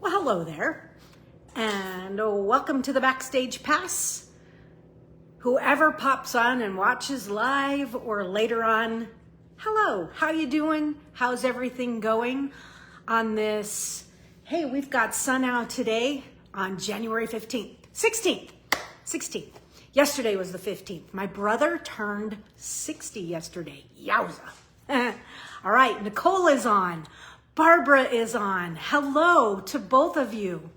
Well, hello there, and welcome to the Backstage Pass. Whoever pops on and watches live or later on, hello, how you doing? How's everything going on this? Hey, we've got sun out today on January 15th, 16th. Yesterday was the 15th. My brother turned 60 yesterday. Yowza. All right, Nicole is on. Barbara is on. Hello to both of you.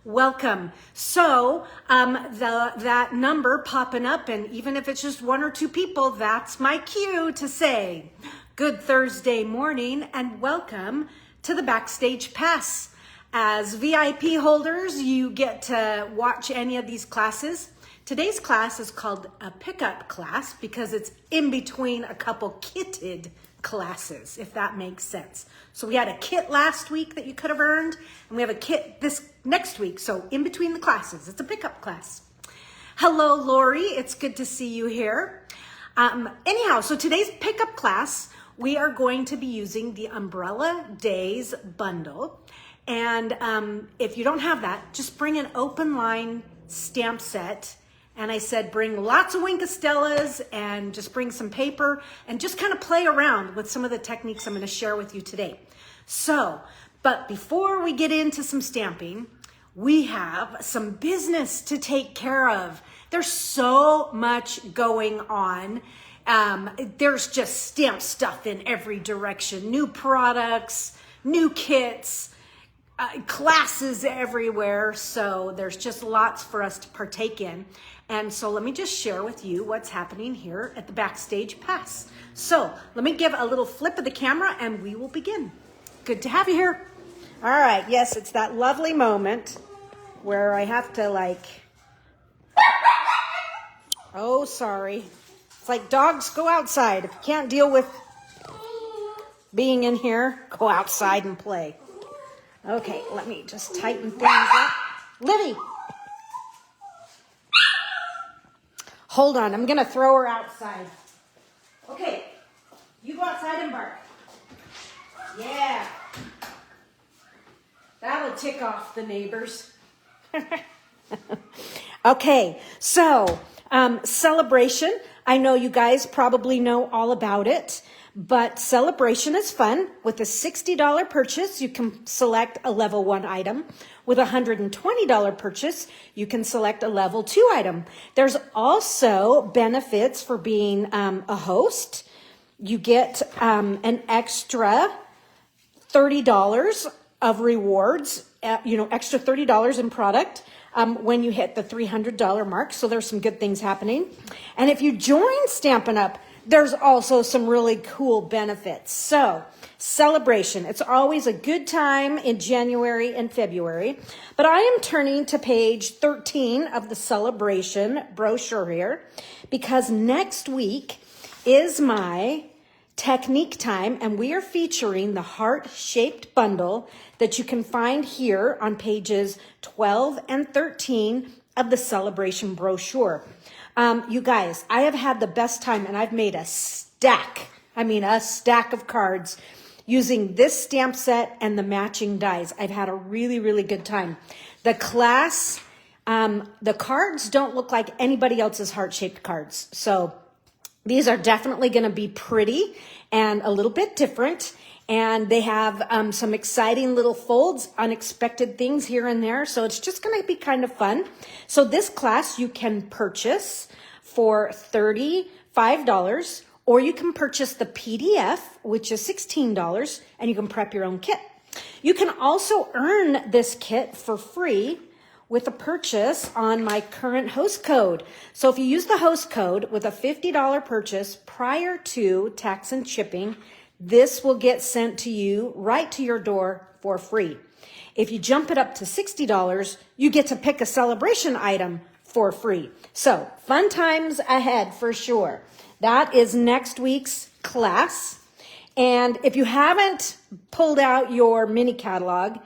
Welcome. So that number popping up, and even if it's just one or two people, that's my cue to say good Thursday morning and welcome to the Backstage Pass. As VIP holders, you get to watch any of these classes. Today's class is called a pickup class because it's in between a couple kitted classes, if that makes sense. So we had a kit last week that you could have earned, and we have a kit this next week. So in between the classes, it's a pickup class. Hello, Lori. It's good to see you here. Anyhow, so today's pickup class, we are going to be using the Umbrella Days bundle. And if you don't have that, just bring an open line stamp set. And I said, bring lots of Wink of Stellas and just bring some paper and just kind of play around with some of the techniques I'm going to share with you today. So, but before we get into some stamping, we have some business to take care of. There's so much going on. There's just stamp stuff in every direction, new products, new kits, classes everywhere. So there's just lots for us to partake in. And so let me just share with you what's happening here at the Backstage Pass. So let me give a little flip of the camera and we will begin. Good to have you here. All right. Yes, it's that lovely moment where I have to oh, sorry. It's like dogs, go outside. If you can't deal with being in here, go outside and play. Okay, let me just tighten things up. Livy. Hold on, I'm gonna throw her outside. Okay, you go outside and bark. Yeah. That'll tick off the neighbors. Okay, so celebration. I know you guys probably know all about it, but celebration is fun. With a $60 purchase, you can select a level 1 item. With a $120 purchase, you can select a level 2 item. There's also benefits for being a host. You get an extra $30 of rewards, extra $30 in product when you hit the $300 mark. So there's some good things happening. And if you join Stampin' Up!, there's also some really cool benefits. So celebration, it's always a good time in January and February, but I am turning to page 13 of the celebration brochure here because next week is my technique time, and we are featuring the heart-shaped bundle that you can find here on pages 12 and 13 of the celebration brochure. You guys, I have had the best time, and I've made a stack of cards using this stamp set and the matching dies. I've had a really, really good time. The class, the cards don't look like anybody else's heart-shaped cards. So these are definitely going to be pretty and a little bit different. And they have some exciting little folds, unexpected things here and there. So it's just going to be kind of fun. So this class you can purchase for $35, or you can purchase the PDF, which is $16, and you can prep your own kit. You can also earn this kit for free with a purchase on my current host code. So if you use the host code with a $50 purchase prior to tax and shipping, this will get sent to you right to your door for free. If you jump it up to $60, you get to pick a celebration item for free. So fun times ahead for sure. That is next week's class. And if you haven't pulled out your mini catalog,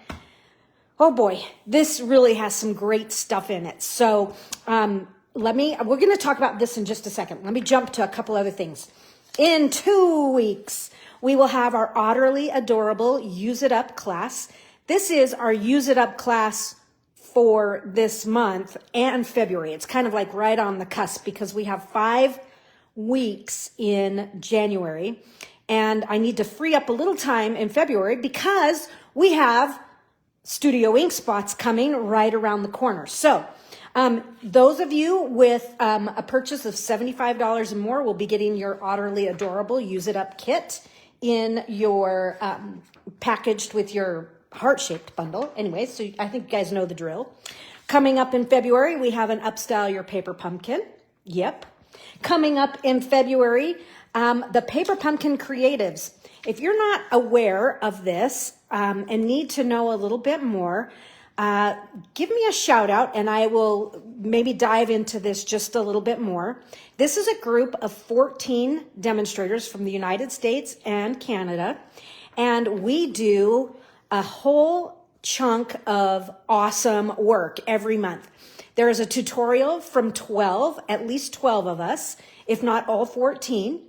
oh boy, this really has some great stuff in it. So we're going to talk about this in just a second. Let me jump to a couple other things. In 2 weeks, we will have our utterly adorable Use It Up class. This is our Use It Up class for this month and February. It's kind of like right on the cusp because we have 5 weeks in January, and I need to free up a little time in February because we have Studio Ink spots coming right around the corner. So those of you with a purchase of $75 and more will be getting your Utterly Adorable Use It Up kit in your packaged with your heart-shaped bundle. Anyway, so I think you guys know the drill. Coming up in February, we have an Upstyle Your Paper Pumpkin. Yep. Coming up in February, the Paper Pumpkin Creatives. If you're not aware of this and need to know a little bit more, give me a shout out and I will maybe dive into this just a little bit more. This is a group of 14 demonstrators from the United States and Canada, and we do a whole chunk of awesome work every month. There is a tutorial from at least 12 of us, if not all 14.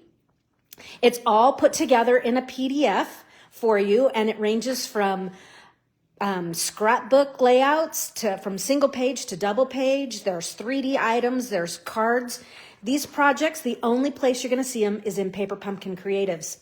It's all put together in a PDF for you, and it ranges from scrapbook layouts from single page to double page. There's 3D items, there's cards. These projects, the only place you're going to see them is in Paper Pumpkin Creatives.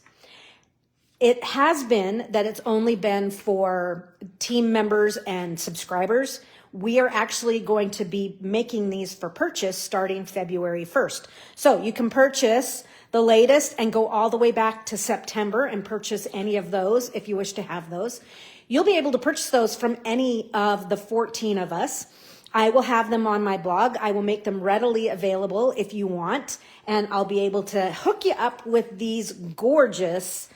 It has been that it's only been for team members and subscribers. We are actually going to be making these for purchase starting February 1st. So you can purchase the latest and go all the way back to September and purchase any of those if you wish to have those. You'll be able to purchase those from any of the 14 of us. I will have them on my blog. I will make them readily available if you want, and I'll be able to hook you up with these gorgeous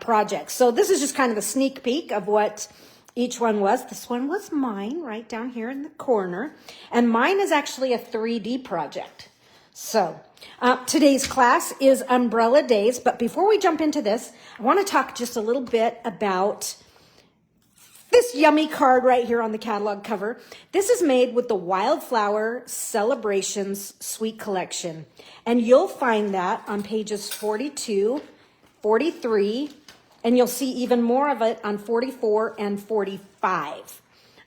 projects. So this is just kind of a sneak peek of what each one was. This one was mine right down here in the corner, and mine is actually a 3D project. So today's class is Umbrella Days, but before we jump into this, I want to talk just a little bit about this yummy card right here on the catalog cover. This is made with the Wildflower Celebrations Sweet Collection, and you'll find that on pages 42, 43, and you'll see even more of it on 44 and 45.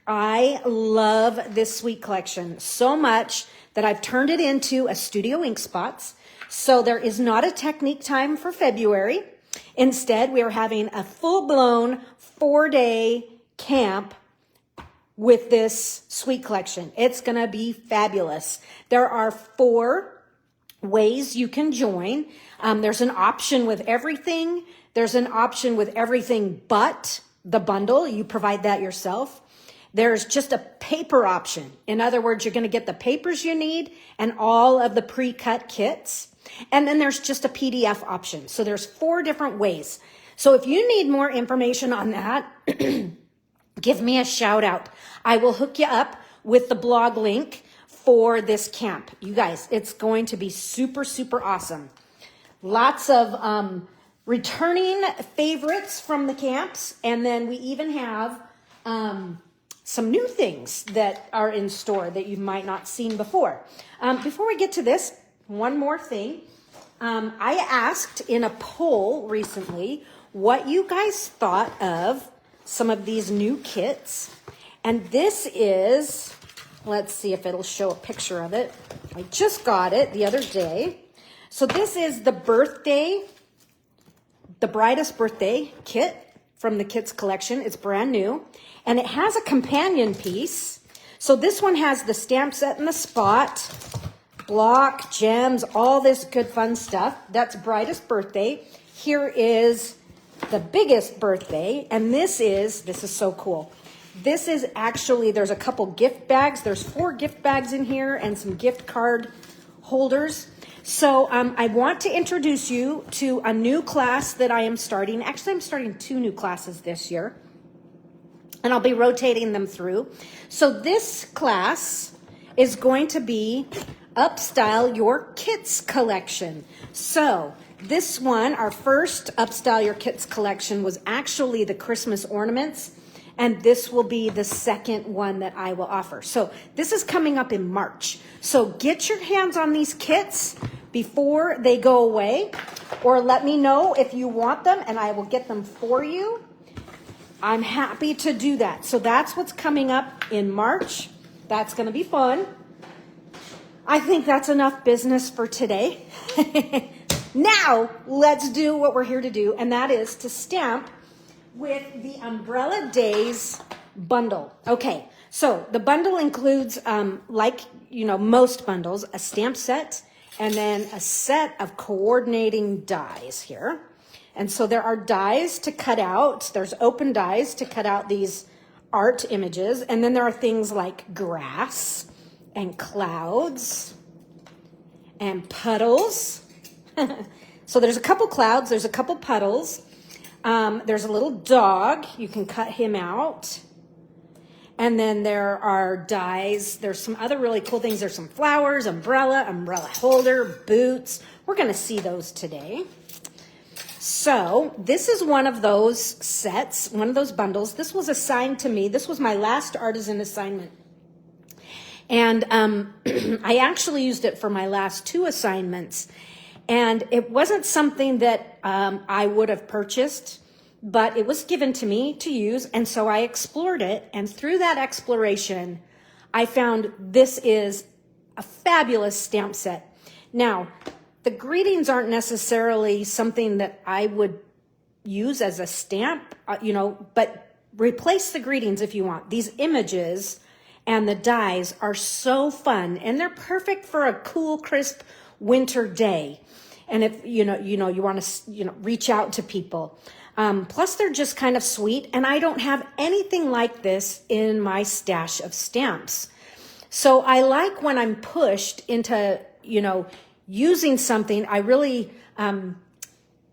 I love this sweet collection so much that I've turned it into a Studio Ink Spots. So there is not a technique time for February. Instead, we are having a full-blown 4-day camp with this sweet collection. It's going to be fabulous. There are 4 ways you can join. There's an option with everything. There's an option with everything but the bundle. You provide that yourself. There's just a paper option. In other words, you're going to get the papers you need and all of the pre-cut kits. And then there's just a PDF option. So there's 4 different ways. So if you need more information on that, give me a shout out. I will hook you up with the blog link for this camp. You guys, it's going to be super, super awesome. Lots of returning favorites from the camps. And then we even have some new things that are in store that you might not seen before. Before we get to this, one more thing. I asked in a poll recently what you guys thought of some of these new kits. And this is, let's see if it'll show a picture of it. I just got it the other day. So this is the Brightest Birthday kit from the Kits collection. It's brand new. And it has a companion piece. So this one has the stamp set in the spot, block, gems, all this good fun stuff. That's Brightest Birthday. Here is the Biggest Birthday. And this is so cool. This is actually, there's a couple gift bags. There's 4 gift bags in here and some gift card holders. So I want to introduce you to a new class that I am starting. Actually, I'm starting 2 new classes this year, and I'll be rotating them through. So this class is going to be Upstyle Your Kits collection. So this one, our first Upstyle Your Kits collection, was actually the Christmas ornaments. And this will be the second one that I will offer. So this is coming up in March. So get your hands on these kits before they go away, or let me know if you want them and I will get them for you. I'm happy to do that. So that's what's coming up in March. That's going to be fun. I think that's enough business for today. Now, let's do what we're here to do, and that is to stamp with the Umbrella Days bundle. Okay, so the bundle includes, like, most bundles, a stamp set, and then a set of coordinating dies here. And so there are dies to cut out. There's open dies to cut out these art images. And then there are things like grass and clouds and puddles. So there's a couple clouds. There's a couple puddles. There's a little dog. You can cut him out. And then there are dies. There's some other really cool things. There's some flowers, umbrella holder, boots. We're going to see those today. So this is one of those sets, one of those bundles. This was assigned to me. This was my last artisan assignment. And I actually used it for my last 2 assignments. And it wasn't something that I would have purchased, but it was given to me to use. And so I explored it. And through that exploration, I found this is a fabulous stamp set. Now, the greetings aren't necessarily something that I would use as a stamp, but replace the greetings if you want. These images and the dies are so fun, and they're perfect for a cool, crisp winter day. And if you want to reach out to people. Plus, they're just kind of sweet, and I don't have anything like this in my stash of stamps. So I like when I'm pushed into, using something. I really,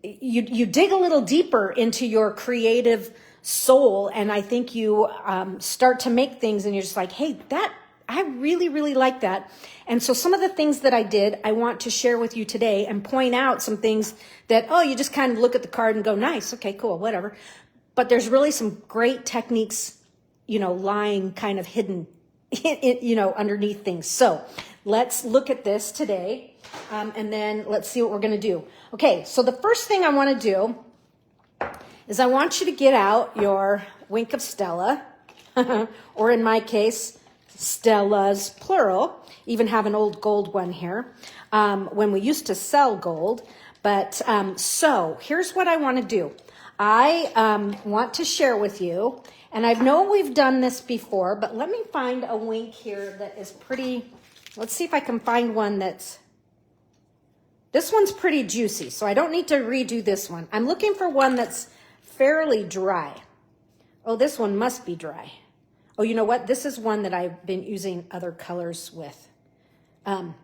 you dig a little deeper into your creative soul, and I think you start to make things, and you're just like, hey, I really, really like that. And so some of the things that I did, I want to share with you today and point out some things that, you just kind of look at the card and go, nice, okay, cool, whatever. But there's really some great techniques, lying kind of hidden, underneath things. So let's look at this today, and then let's see what we're going to do. Okay, so the first thing I want to do is I want you to get out your Wink of Stella, or in my case, Stella's plural. Even have an old gold one here, when we used to sell gold. But so here's what I want to do. I want to share with you, and I know we've done this before, but let me find a wink here that is pretty. Let's see if I can find one this one's pretty juicy, so I don't need to redo this one. I'm looking for one that's fairly dry. Oh, this one must be dry. Oh, you know what? This is one that I've been using other colors with.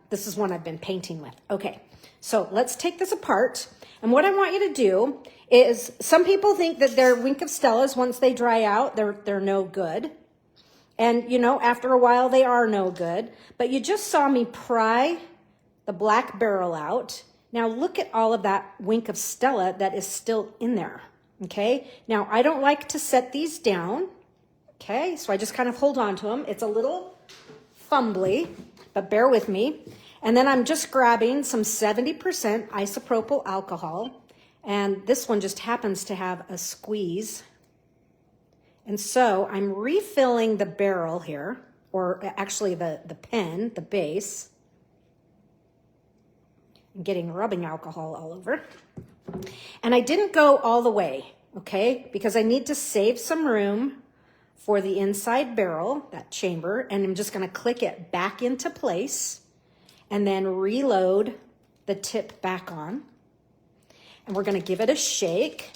This is one I've been painting with. Okay, so let's take this apart. And what I want you to do is, some people think that their Wink of Stellas, once they dry out, they're no good. And, after a while, they are no good. But you just saw me pry the black barrel out. Now look at all of that Wink of Stella that is still in there. Okay, now I don't like to set these down. Okay, so I just kind of hold on to them. It's a little fumbly, but bear with me. And then I'm just grabbing some 70% isopropyl alcohol. And this one just happens to have a squeeze. And so I'm refilling the barrel here, or actually the pen, the base. I'm getting rubbing alcohol all over. And I didn't go all the way, okay? Because I need to save some room for the inside barrel, that chamber, and I'm just going to click it back into place and then reload the tip back on. And we're going to give it a shake.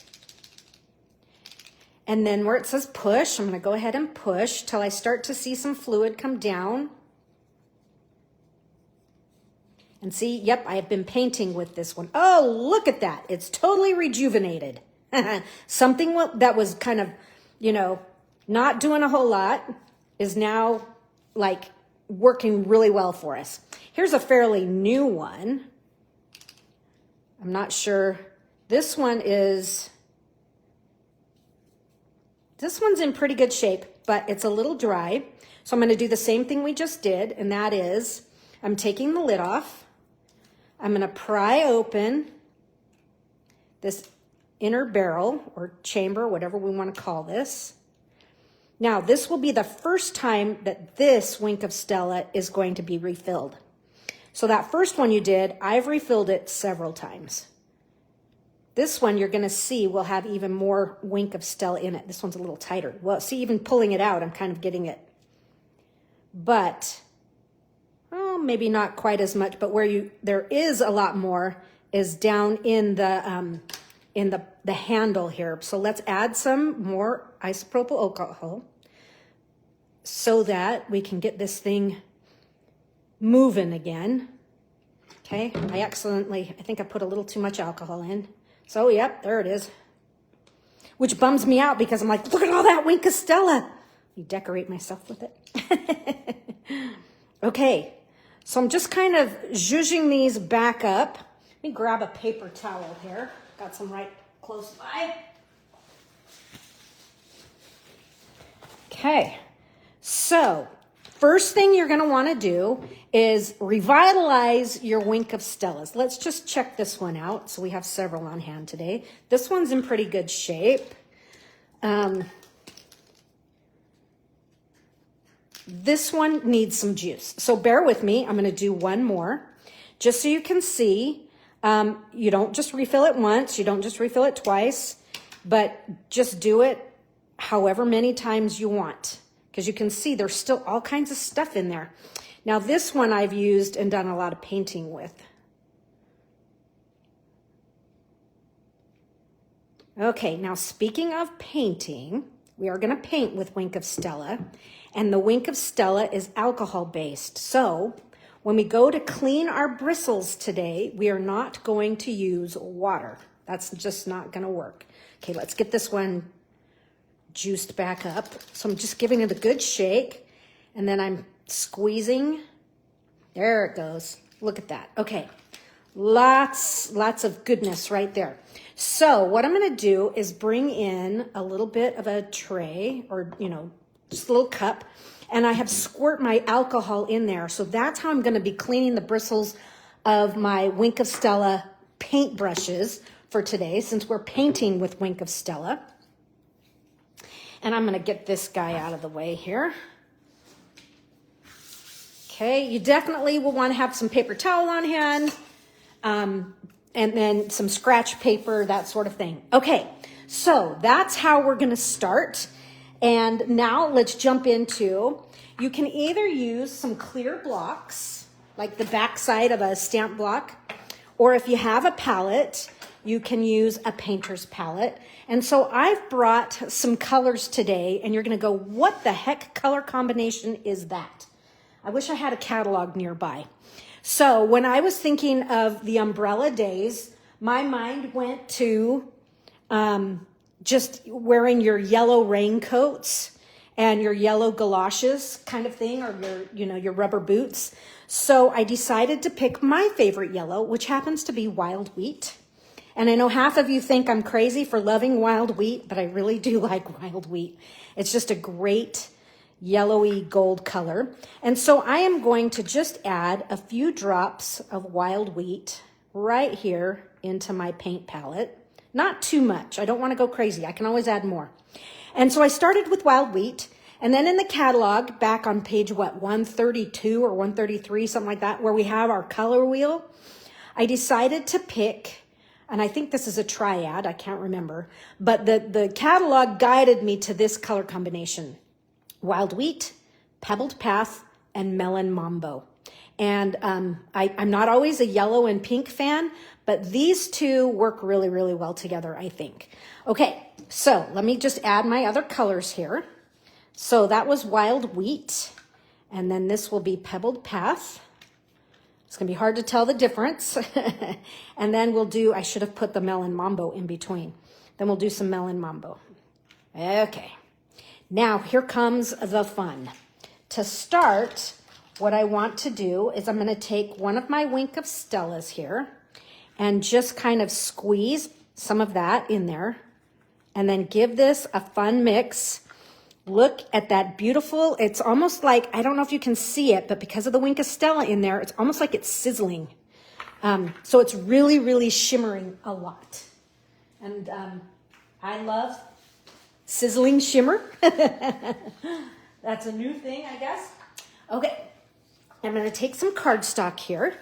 And then where it says push, I'm going to go ahead and push till I start to see some fluid come down. And see, yep, I have been painting with this one. Oh, look at that. It's totally rejuvenated. Something that was kind of, not doing a whole lot is now like working really well for us. Here's a fairly new one. I'm not sure. This one's in pretty good shape, but it's a little dry. So I'm going to do the same thing we just did, and that is I'm taking the lid off. I'm going to pry open this inner barrel or chamber, whatever we want to call this. Now, this will be the first time that this Wink of Stella is going to be refilled. So that first one you did, I've refilled it several times. This one you're going to see will have even more Wink of Stella in it. This one's a little tighter. Well, see, even pulling it out, I'm kind of getting it. But, well, maybe not quite as much, but where there is a lot more is down in the handle here. So let's add some more isopropyl alcohol so that we can get this thing moving again. Okay, I think I put a little too much alcohol in. So, yep, there it is. Which bums me out because I'm like, look at all that Wink of Stella. You decorate myself with it. Okay, so I'm just kind of zhuzhing these back up. Let me grab a paper towel here. Got some right close by. Okay, so first thing you're going to want to do is revitalize your Wink of Stellas. Let's just check this one out. So we have several on hand today. This one's in pretty good shape. This one needs some juice. So bear with me. I'm going to do one more just so you can see. You don't just refill it once. You don't just refill it twice, but just do it however many times you want. Because you can see there's still all kinds of stuff in there. Now this one I've used and done a lot of painting with. Okay, now speaking of painting, we are going to paint with Wink of Stella. And the Wink of Stella is alcohol based. So when we go to clean our bristles today, we are not going to use water. That's just not going to work. Okay, let's get this one juiced back up. So I'm just giving it a good shake and then I'm squeezing. There it goes. Look at that. Okay. Lots of goodness right there. So what I'm going to do is bring in a little bit of a tray or, just a little cup, and I have squirt my alcohol in there. So that's how I'm going to be cleaning the bristles of my Wink of Stella paint brushes for today, since we're painting with Wink of Stella. And I'm going to get this guy out of the way here. Okay, you definitely will want to have some paper towel on hand, and then some scratch paper, that sort of thing. Okay, so that's how we're going to start. And now let's jump into, you can either use some clear blocks, like the back side of a stamp block, or if you have a palette, you can use a painter's palette. And so I've brought some colors today, and you're going to go, what the heck color combination is that? I wish I had a catalog nearby. So when I was thinking of the umbrella days, my mind went to just wearing your yellow raincoats and your yellow galoshes kind of thing, or your rubber boots. So I decided to pick my favorite yellow, which happens to be wild wheat. And I know half of you think I'm crazy for loving wild wheat, but I really do like wild wheat. It's just a great yellowy gold color. And so I am going to just add a few drops of wild wheat right here into my paint palette. Not too much. I don't want to go crazy. I can always add more. And so I started with wild wheat. And then in the catalog, back on page, 132 or 133, something like that, where we have our color wheel, I decided to pick, and I think this is a triad, I can't remember, but the catalog guided me to this color combination: wild wheat, pebbled path, and melon mambo. And I'm not always a yellow and pink fan, but these two work really, really well together, I think. Okay, so let me just add my other colors here. So that was wild wheat, and then this will be pebbled path. It's going to be hard to tell the difference. And then we'll do, I should have put the melon mambo in between. Then we'll do some melon mambo. Okay, now here comes the fun. To start, what I want to do is I'm going to take one of my Wink of Stellas here and just kind of squeeze some of that in there and then give this a fun mix. Look at that beautiful, it's almost like, I don't know if you can see it, but because of the Wink of Stella in there, it's almost like it's sizzling. So it's really, really shimmering a lot. And I love sizzling shimmer. That's a new thing, I guess. Okay, I'm gonna take some cardstock here.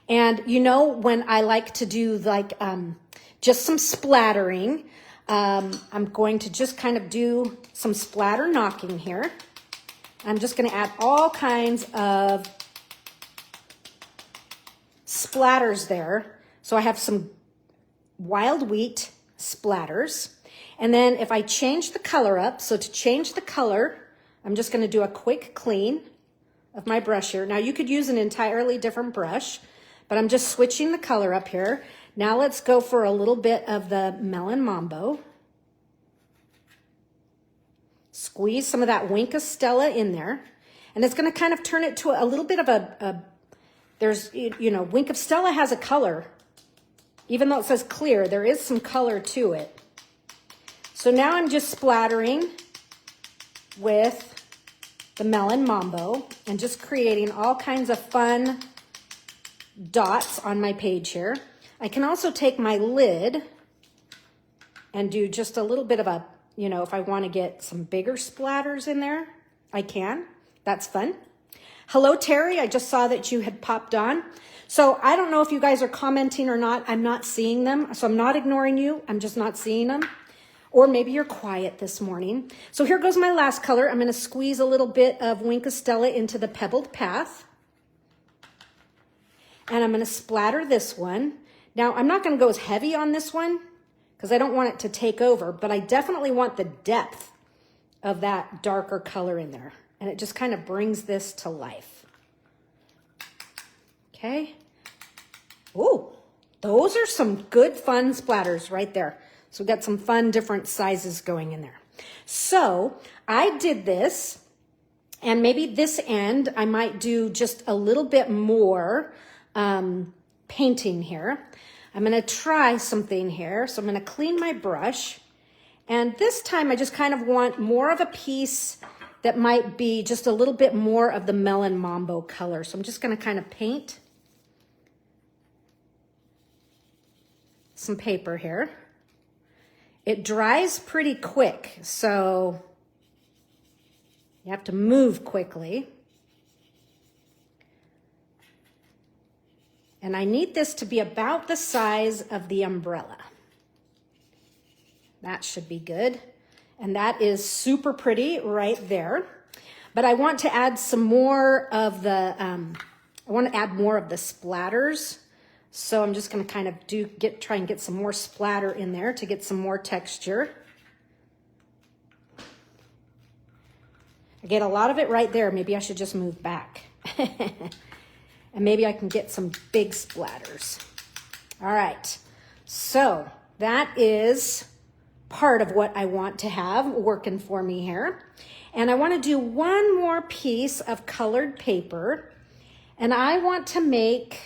And you know, when I like to do like just some splattering, I'm going to just kind of do some splatter knocking here. I'm just gonna add all kinds of splatters there. So I have some wild wheat splatters. And then if I change the color up, so to change the color, I'm just gonna do a quick clean of my brush here. Now you could use an entirely different brush, but I'm just switching the color up here. Now let's go for a little bit of the Melon Mambo. Squeeze some of that Wink of Stella in there. And it's gonna kind of turn it to a little bit of there's, you know, Wink of Stella has a color. Even though it says clear, there is some color to it. So now I'm just splattering with the Melon Mambo and just creating all kinds of fun dots on my page here. I can also take my lid and do just a little bit of a, you know, if I want to get some bigger splatters in there, I can. That's fun. Hello, Terry. I just saw that you had popped on. So I don't know if you guys are commenting or not. I'm not seeing them. So I'm not ignoring you. I'm just not seeing them. Or maybe you're quiet this morning. So here goes my last color. I'm going to squeeze a little bit of Wink of Stella into the pebbled path. And I'm going to splatter this one. Now, I'm not going to go as heavy on this one because I don't want it to take over, but I definitely want the depth of that darker color in there. And it just kind of brings this to life. Okay. Oh, those are some good fun splatters right there. So we've got some fun different sizes going in there. So I did this, and maybe this end I might do just a little bit more painting here. I'm going to try something here. So I'm going to clean my brush. And this time I just kind of want more of a piece that might be just a little bit more of the Melon Mambo color. So I'm just going to kind of paint some paper here. It dries pretty quick, so you have to move quickly. And I need this to be about the size of the umbrella. That should be good. And that is super pretty right there. But I want to add some more of the, I want to add more of the splatters. So I'm just going to kind of try and get some more splatter in there to get some more texture. I get a lot of it right there. Maybe I should just move back. And maybe I can get some big splatters. All right. So that is part of what I want to have working for me here. And I want to do one more piece of colored paper. And I want to make,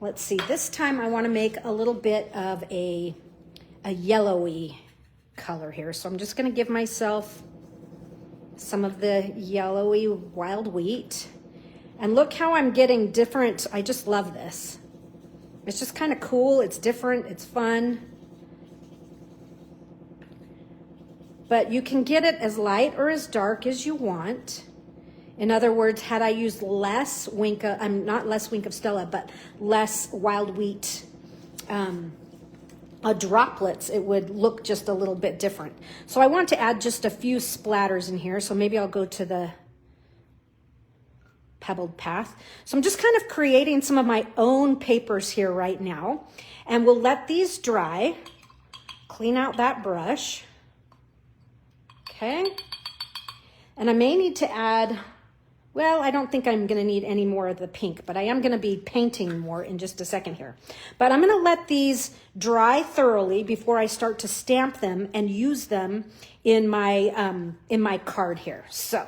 let's see, this time I want to make a little bit of a yellowy color here. So I'm just going to give myself some of the yellowy wild wheat. And look how I'm getting different. I just love this. It's just kind of cool. It's different. It's fun. But you can get it as light or as dark as you want. In other words, had I used less not less Wink of Stella, but less wild wheat droplets, it would look just a little bit different. So I want to add just a few splatters in here. So maybe I'll go to the pebbled path. So I'm just kind of creating some of my own papers here right now. And we'll let these dry. Clean out that brush. Okay. And I may need to add, well, I don't think I'm going to need any more of the pink, but I am going to be painting more in just a second here. But I'm going to let these dry thoroughly before I start to stamp them and use them in my card here. So,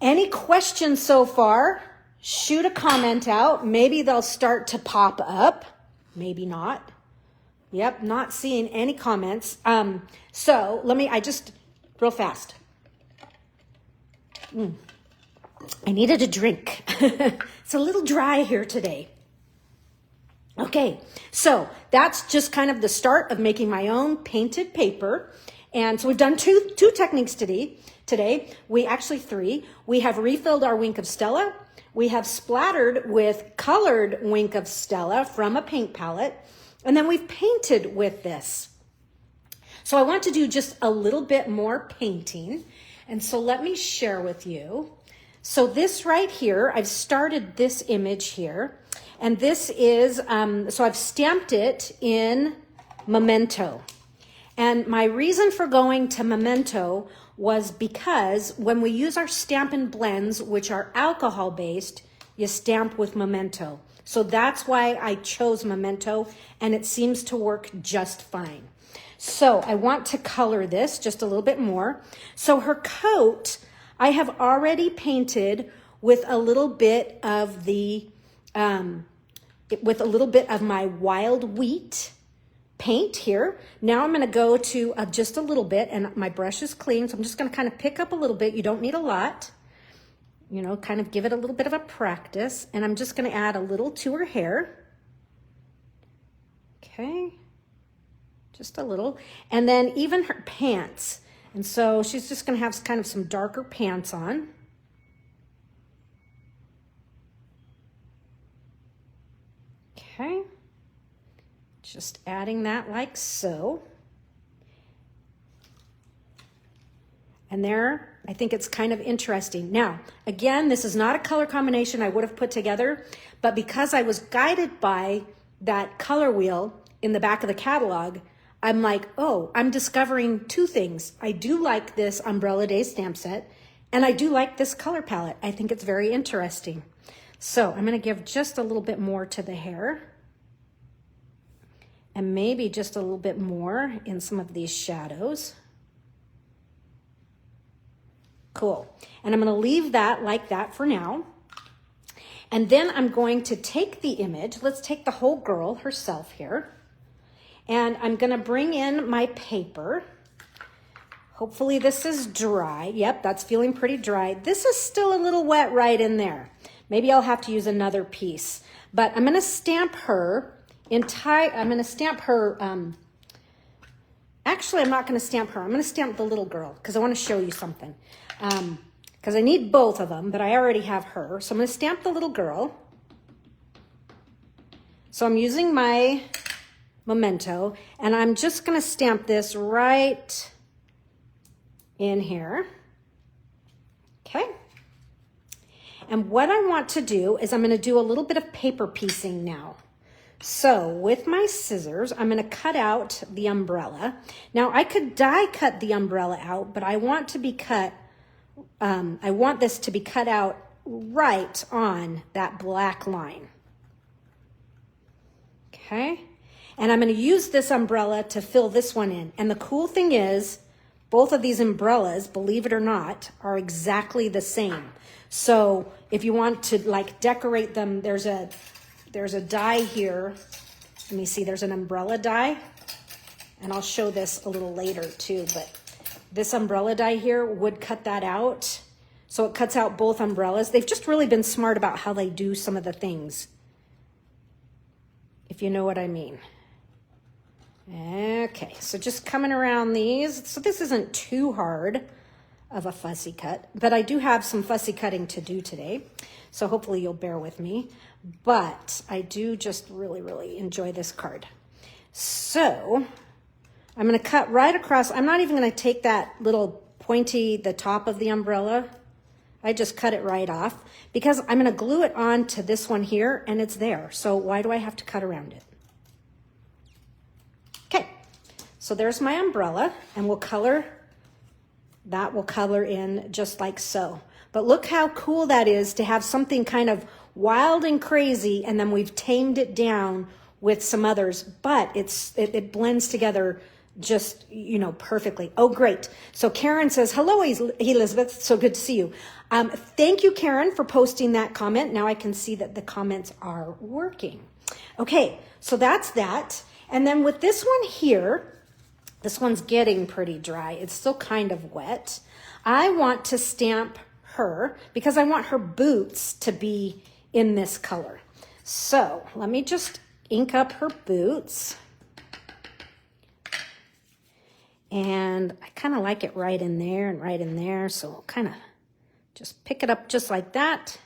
any questions so far? Shoot a comment out. Maybe they'll start to pop up. Maybe not. Yep, not seeing any comments. So I just, real fast. I needed a drink. It's a little dry here today. Okay, so that's just kind of the start of making my own painted paper. And so we've done two techniques today. We actually three. We have refilled our Wink of Stella. We have splattered with colored Wink of Stella from a paint palette. And then we've painted with this. So I want to do just a little bit more painting. And so let me share with you. So this right here, I've started this image here. And this is, so I've stamped it in Memento. And my reason for going to Memento was because when we use our Stampin' Blends, which are alcohol-based, you stamp with Memento. So that's why I chose Memento, and it seems to work just fine. So I want to color this just a little bit more. So her coat, I have already painted with a little bit of the, with a little bit of my wild wheat paint here. Now I'm going to go to just a little bit, and my brush is clean, so I'm just going to kind of pick up a little bit. You don't need a lot, you know, kind of give it a little bit of a practice. And I'm just going to add a little to her hair. Okay, just a little. And then even her pants. And so she's just going to have kind of some darker pants on. Okay, just adding that like so. And there, I think it's kind of interesting. Now, again, this is not a color combination I would have put together, but because I was guided by that color wheel in the back of the catalog, I'm like, oh, I'm discovering two things. I do like this Umbrella Day stamp set, and I do like this color palette. I think it's very interesting. So I'm going to give just a little bit more to the hair. And maybe just a little bit more in some of these shadows. Cool. And I'm going to leave that like that for now. And then I'm going to take the image. Let's take the whole girl herself here. And I'm going to bring in my paper. Hopefully this is dry. Yep, that's feeling pretty dry. This is still a little wet right in there. Maybe I'll have to use another piece. But I'm going to stamp her. I'm going to stamp her, actually I'm not going to stamp her. I'm going to stamp the little girl because I want to show you something. Because I need both of them, but I already have her. So I'm going to stamp the little girl. So I'm using my Memento, and I'm just going to stamp this right in here. Okay. And what I want to do is I'm going to do a little bit of paper piecing now. So with my scissors, I'm going to cut out the umbrella. Now I could die cut the umbrella out, but I want to be cut, I want this to be cut out right on that black line. Okay. And I'm going to use this umbrella to fill this one in. And the cool thing is, both of these umbrellas, believe it or not, are exactly the same. So if you want to like decorate them, there's a die here. Let me see, there's an umbrella die. And I'll show this a little later too, but this umbrella die here would cut that out. So it cuts out both umbrellas. They've just really been smart about how they do some of the things, if you know what I mean. Okay, so just coming around these. So this isn't too hard of a fussy cut, but I do have some fussy cutting to do today. So hopefully you'll bear with me. But I do just really, really enjoy this card. So I'm going to cut right across. I'm not even going to take that little pointy, the top of the umbrella. I just cut it right off because I'm going to glue it on to this one here and it's there. So why do I have to cut around it? Okay, so there's my umbrella and we'll color, that will color in just like so. But look how cool that is to have something kind of wild and crazy, and then we've tamed it down with some others, but it blends together just, you know, perfectly. Oh, great. So Karen says, hello, Elizabeth. So good to see you. Thank you, Karen, for posting that comment. Now I can see that the comments are working. Okay, so that's that. And then with this one here, this one's getting pretty dry. It's still kind of wet. I want to stamp her because I want her boots to be in this color. So let me just ink up her boots. And I kind of like it right in there and right in there. So we'll kind of just pick it up just like that.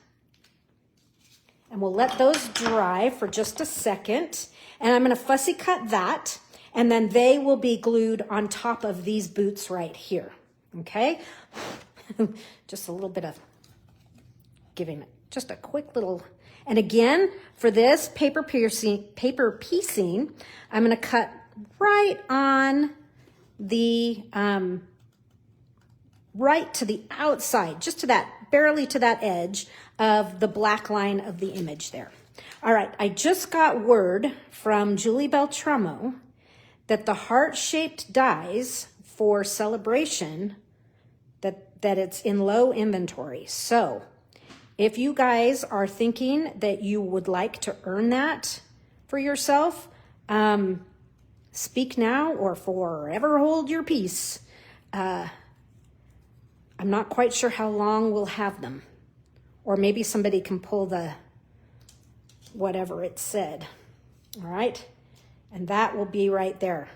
And we'll let those dry for just a second. And I'm going to fussy cut that. And then they will be glued on top of these boots right here. Okay? Just a little bit of giving it just a quick little. And again, for this paper piecing, I'm going to cut right on the right to the outside, just to that, barely to that edge of the black line of the image there. All right, I just got word from Julie Beltramo that the heart-shaped dies for Celebration, that it's in low inventory. So if you guys are thinking that you would like to earn that for yourself, speak now or forever hold your peace. I'm not quite sure how long we'll have them. Or maybe somebody can pull the whatever it said. All right? And that will be right there.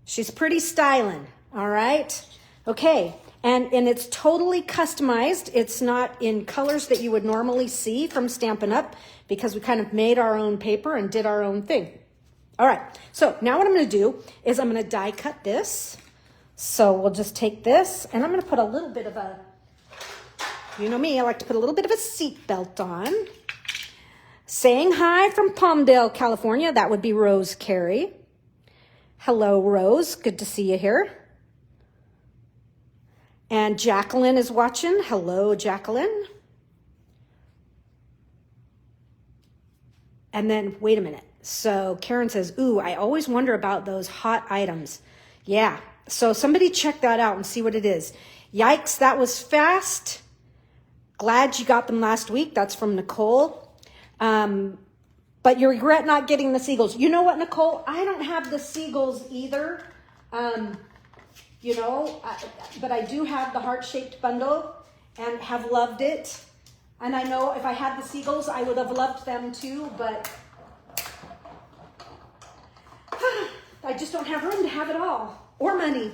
She's pretty styling. All right? Okay. And it's totally customized. It's not in colors that you would normally see from Stampin' Up! Because we kind of made our own paper and did our own thing. All right, so now what I'm going to do is I'm going to die cut this. So we'll just take this, and I'm going to put a little bit of a, you know me, I like to put a little bit of a seat belt on. Saying hi from Palmdale, California. That would be Rose Carey. Hello, Rose. Good to see you here. And Jacqueline is watching. Hello, Jacqueline. And then, wait a minute. So Karen says, ooh, I always wonder about those hot items. Yeah, so somebody check that out and see what it is. Yikes, that was fast. Glad you got them last week. That's from Nicole. But you regret not getting the seagulls. You know what, Nicole? I don't have the seagulls either. You know, but I do have the heart-shaped bundle and have loved it. And I know if I had the seagulls, I would have loved them too, but I just don't have room to have it all, or money.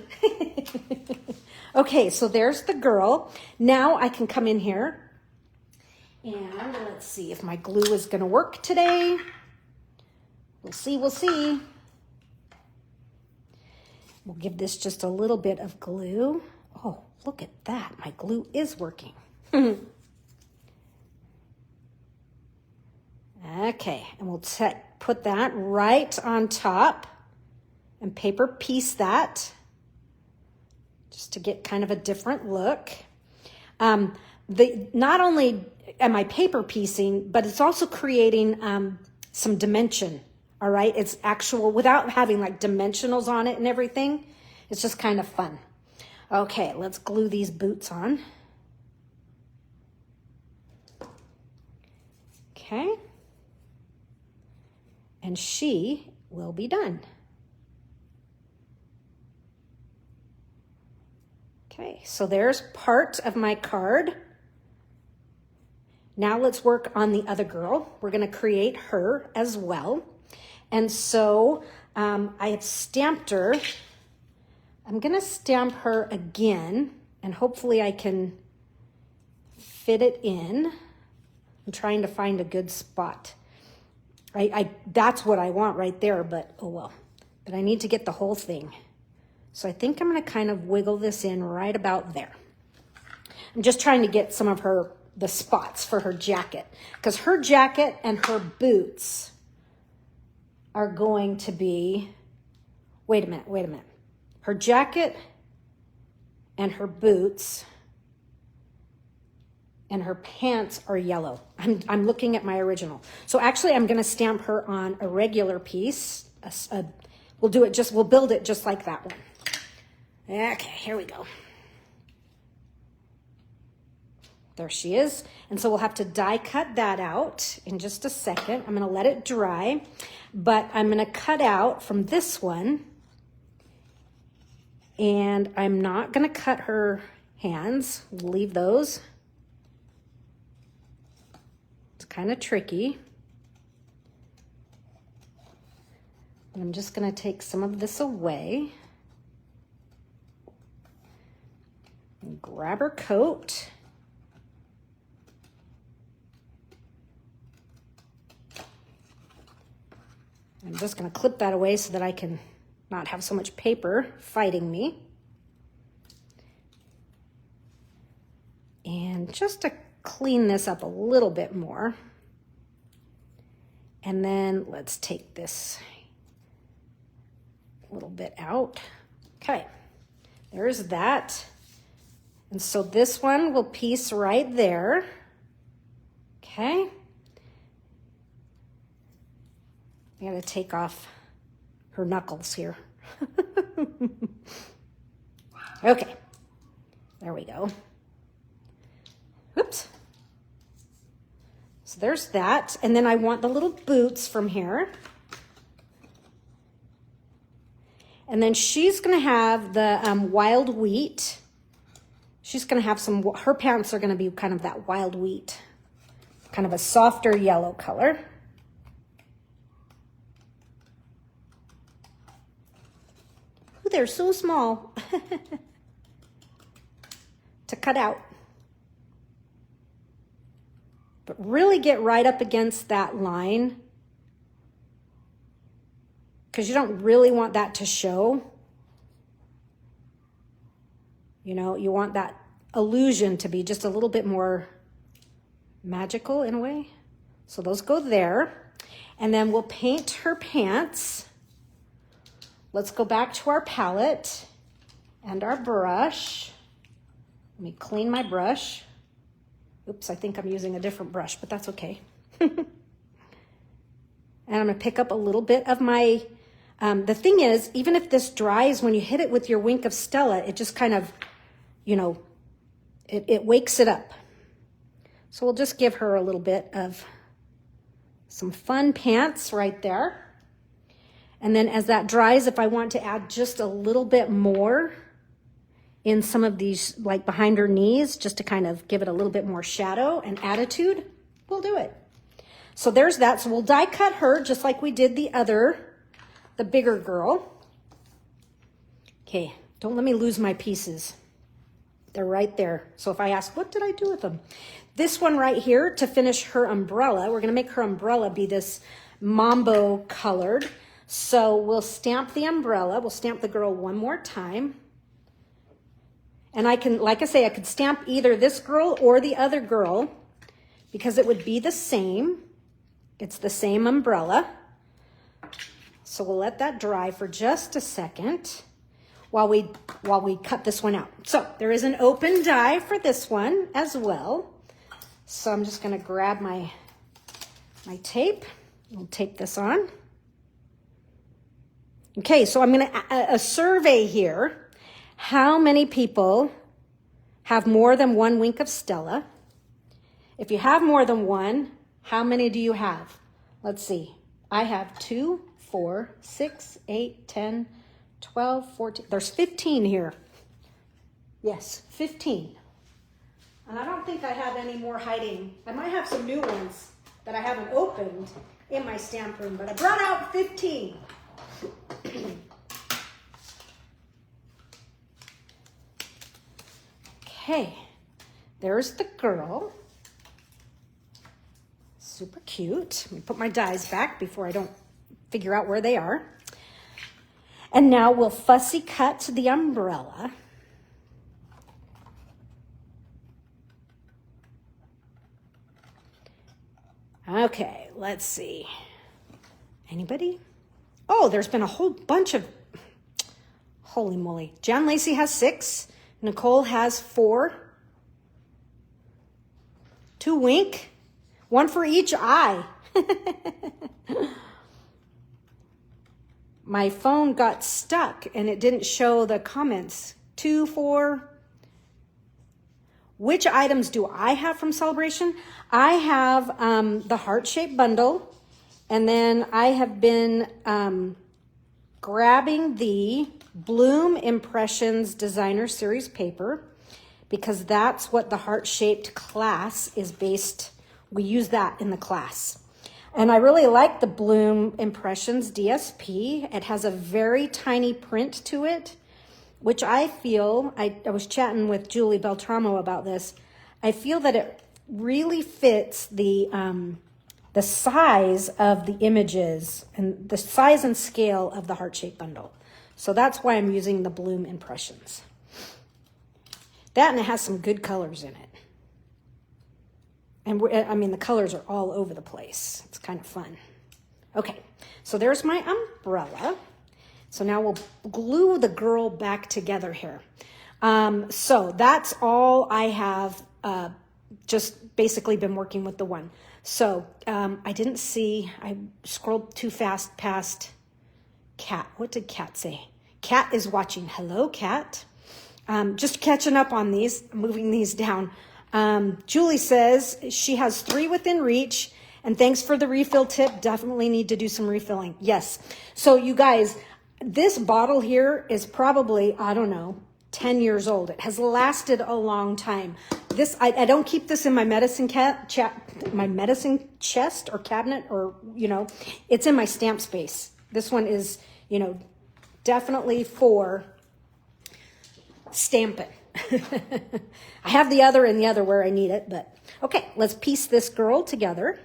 Okay, so there's the girl. Now I can come in here and let's see if my glue is gonna work today. We'll see, we'll see. We'll give this just a little bit of glue. Oh, look at that. My glue is working. Okay, and we'll put that right on top and paper piece that just to get kind of a different look. Not only am I paper piecing, but it's also creating some dimension. All right, it's actual, without having like dimensionals on it and everything. It's just kind of fun. Okay, let's glue these boots on. Okay. And she will be done. Okay, so there's part of my card. Now let's work on the other girl. We're going to create her as well. And so I have stamped her. I'm going to stamp her again, and hopefully I can fit it in. I'm trying to find a good spot. That's what I want right there, but oh well. But I need to get the whole thing. So I think I'm going to kind of wiggle this in right about there. I'm just trying to get some of the spots for her jacket, because her jacket and her boots are going to be, wait a minute. Her jacket and her boots and her pants are yellow. I'm looking at my original. So actually I'm going to stamp her on a regular piece. We'll build it just like that one. Okay, here we go. There she is. And so we'll have to die cut that out in just a second. I'm going to let it dry, but I'm going to cut out from this one, and I'm not going to cut her hands. We'll leave those. It's kind of tricky. And I'm just going to take some of this away. And grab her coat. I'm just going to clip that away so that I can not have so much paper fighting me. And just to clean this up a little bit more. And then let's take this little bit out. Okay, there's that. And so this one will piece right there. Okay. I gotta take off her knuckles here. Okay, there we go. Oops. So there's that. And then I want the little boots from here. And then she's gonna have the wild wheat. She's gonna have some, her pants are gonna be kind of that wild wheat, kind of a softer yellow color. Ooh, they're so small to cut out. But really get right up against that line, because you don't really want that to show. You know, you want that illusion to be just a little bit more magical in a way. So those go there. And then we'll paint her pants. Let's go back to our palette and our brush. Let me clean my brush. Oops, I think I'm using a different brush, but that's okay. And I'm gonna pick up a little bit of my, the thing is, even if this dries, when you hit it with your Wink of Stella, it just kind of, you know, it wakes it up. So we'll just give her a little bit of some fun pants right there. And then as that dries, if I want to add just a little bit more in some of these, like behind her knees, just to kind of give it a little bit more shadow and attitude, we'll do it. So there's that. So we'll die cut her just like we did the bigger girl. Okay, don't let me lose my pieces. They're right there. So if I ask, what did I do with them? This one right here, to finish her umbrella, we're gonna make her umbrella be this mambo colored. So we'll stamp the umbrella. We'll stamp the girl one more time. And I can, like I say, I could stamp either this girl or the other girl because it would be the same. It's the same umbrella. So we'll let that dry for just a second while we cut this one out. So there is an open die for this one as well. So I'm just gonna grab my tape. We'll tape this on. Okay, so I'm gonna a survey here. How many people have more than one Wink of Stella? If you have more than one, how many do you have? Let's see. I have 2, 4, 6, 8, 10, 12, 14. There's 15 here. Yes, 15. And I don't think I have any more hiding. I might have some new ones that I haven't opened in my stamp room, but I brought out 15. Okay, there's the girl. Super cute. Let me put my dies back before I don't figure out where they are. And now we'll fussy cut the umbrella. Okay, let's see. Anybody? Oh, there's been a whole bunch of, holy moly. Jan Lacey has 6. Nicole has 4. 2 Wink. 1 for each eye. My phone got stuck and it didn't show the comments. 2, 4. Which items do I have from Celebration? I have the heart-shaped bundle. And then I have been grabbing the Bloom Impressions Designer Series paper because that's what the heart-shaped class is based. We use that in the class. And I really like the Bloom Impressions DSP. It has a very tiny print to it, which I feel, I was chatting with Julie Beltramo about this. I feel that it really fits the size of the images and the size and scale of the heart-shaped bundle. So that's why I'm using the Bloom Impressions. That, and it has some good colors in it. And I mean, the colors are all over the place. It's kind of fun. Okay, so there's my umbrella. So now we'll glue the girl back together here. So that's all I have just basically been working with the one. So I didn't see, I scrolled too fast past Cat. What did Cat say? Cat is watching. Hello, Cat. Just catching up on these, moving these down. Julie says she has 3 within reach, and thanks for the refill tip. Definitely need to do some refilling. Yes. So you guys, this bottle here is probably, I don't know, 10 years old. It has lasted a long time. This, I don't keep this in my medicine my medicine chest or cabinet, or, you know, it's in my stamp space. This one is, you know, definitely for stamping. I have the other and the other where I need it, but okay, let's piece this girl together.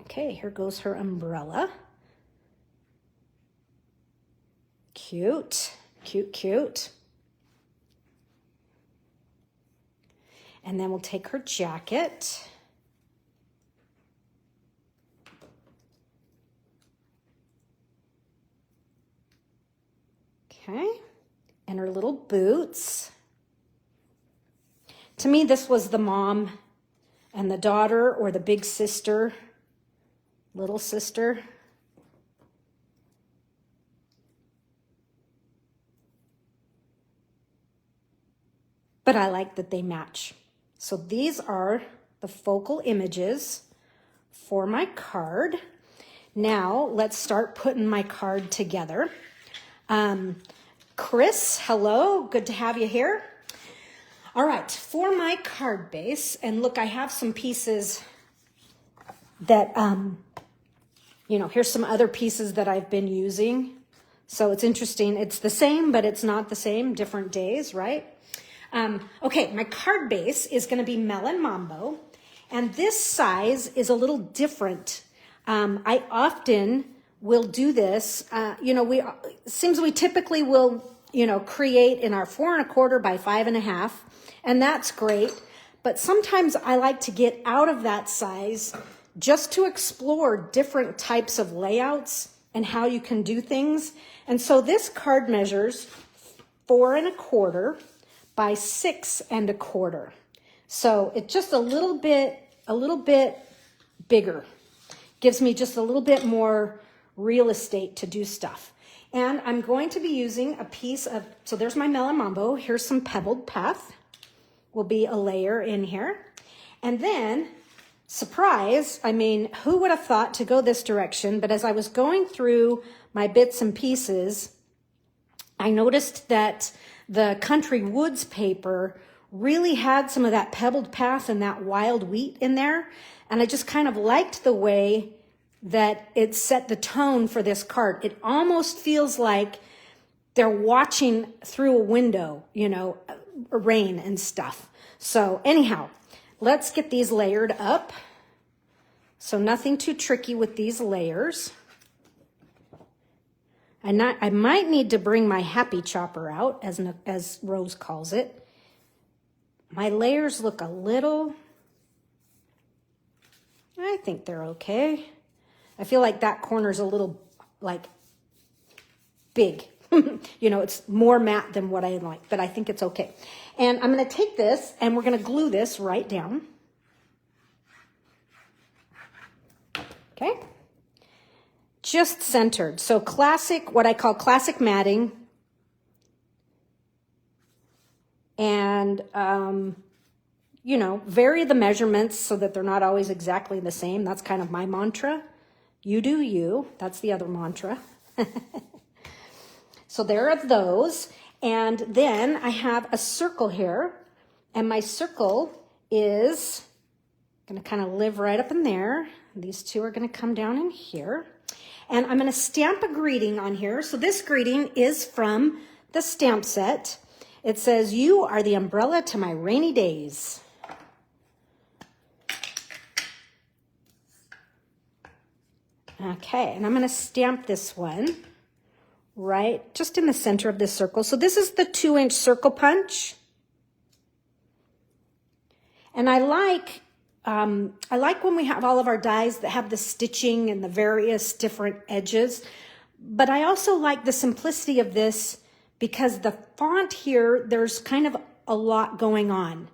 Okay, here goes her umbrella. Cute, cute, cute. And then we'll take her jacket. Okay, and her little boots. To me, this was the mom and the daughter, or the big sister, little sister. But I like that they match. So these are the focal images for my card. Now let's start putting my card together. Chris, hello, good to have you here. All right, for my card base, and look, I have some pieces that, you know, here's some other pieces that I've been using. So it's interesting. It's the same, but it's not the same, different days, right? Okay, my card base is going to be Melon Mambo, and this size is a little different. I often will do this. You know, seems we typically will, you know, create in our 4 1/4 by 5 1/2, and that's great. But sometimes I like to get out of that size just to explore different types of layouts and how you can do things. And so this card measures 4 1/4 by 6 1/4. So it's just a little bit bigger. Gives me just a little bit more real estate to do stuff. And I'm going to be using a piece of, so there's my Melon Mambo. Here's some Pebbled Path. Will be a layer in here. And then, surprise, I mean, who would have thought to go this direction? But as I was going through my bits and pieces, I noticed that the Country Woods paper really had some of that Pebbled Path and that wild wheat in there. And I just kind of liked the way that it set the tone for this card. It almost feels like they're watching through a window, you know, rain and stuff. So anyhow, let's get these layered up. So nothing too tricky with these layers. I might need to bring my happy chopper out, as Rose calls it. My layers look a little, I think they're okay. I feel like that corner's a little, like, big. You know, it's more matte than what I like, but I think it's okay. And I'm going to take this, and we're going to glue this right down. Okay. Just centered. So classic, what I call classic matting. And, you know, vary the measurements so that they're not always exactly the same. That's kind of my mantra. You do you. That's the other mantra. So there are those. And then I have a circle here. And my circle is going to kind of live right up in there. These two are going to come down in here. And I'm going to stamp a greeting on here. So this greeting is from the stamp set. It says, "You are the umbrella to my rainy days." Okay, and I'm going to stamp this one right just in the center of this circle. So this is the 2-inch circle punch. And I like when we have all of our dies that have the stitching and the various different edges, but I also like the simplicity of this because the font here, there's kind of a lot going on.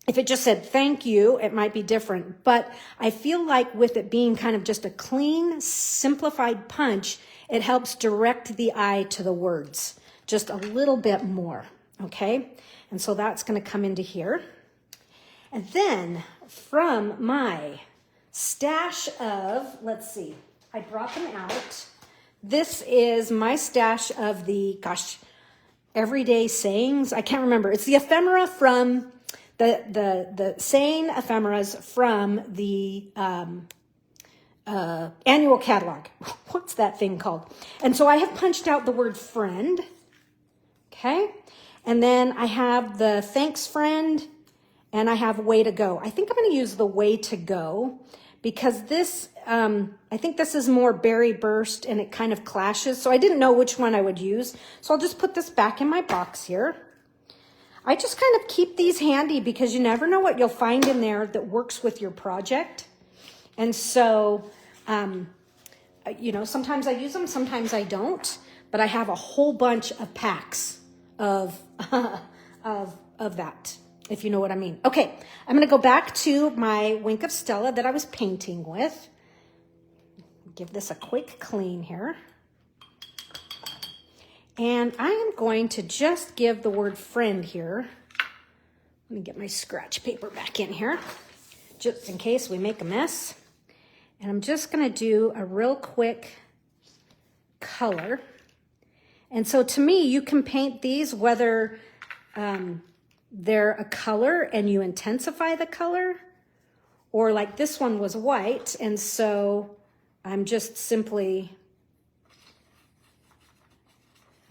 If it just said thank you, it might be different, but I feel like with it being kind of just a clean, simplified punch, it helps direct the eye to the words just a little bit more, okay? And so that's gonna come into here. And then from my stash of, let's see, I brought them out. This is my stash of the, everyday sayings. I can't remember. It's the ephemera from, the saying ephemeras from the annual catalog. What's that thing called? And so I have punched out the word friend, okay? And then I have the thanks friend, and I have way to go. I think I'm going to use the way to go because this, I think this is more berry burst and it kind of clashes. So I didn't know which one I would use. So I'll just put this back in my box here. I just kind of keep these handy because you never know what you'll find in there that works with your project. And so, you know, sometimes I use them, sometimes I don't, but I have a whole bunch of packs of that, if you know what I mean. Okay, I'm going to go back to my Wink of Stella that I was painting with. Give this a quick clean here. And I am going to just give the word friend here. Let me get my scratch paper back in here, just in case we make a mess. And I'm just going to do a real quick color. And so to me, you can paint these whether they're a color and you intensify the color, or like this one was white, and so I'm just simply,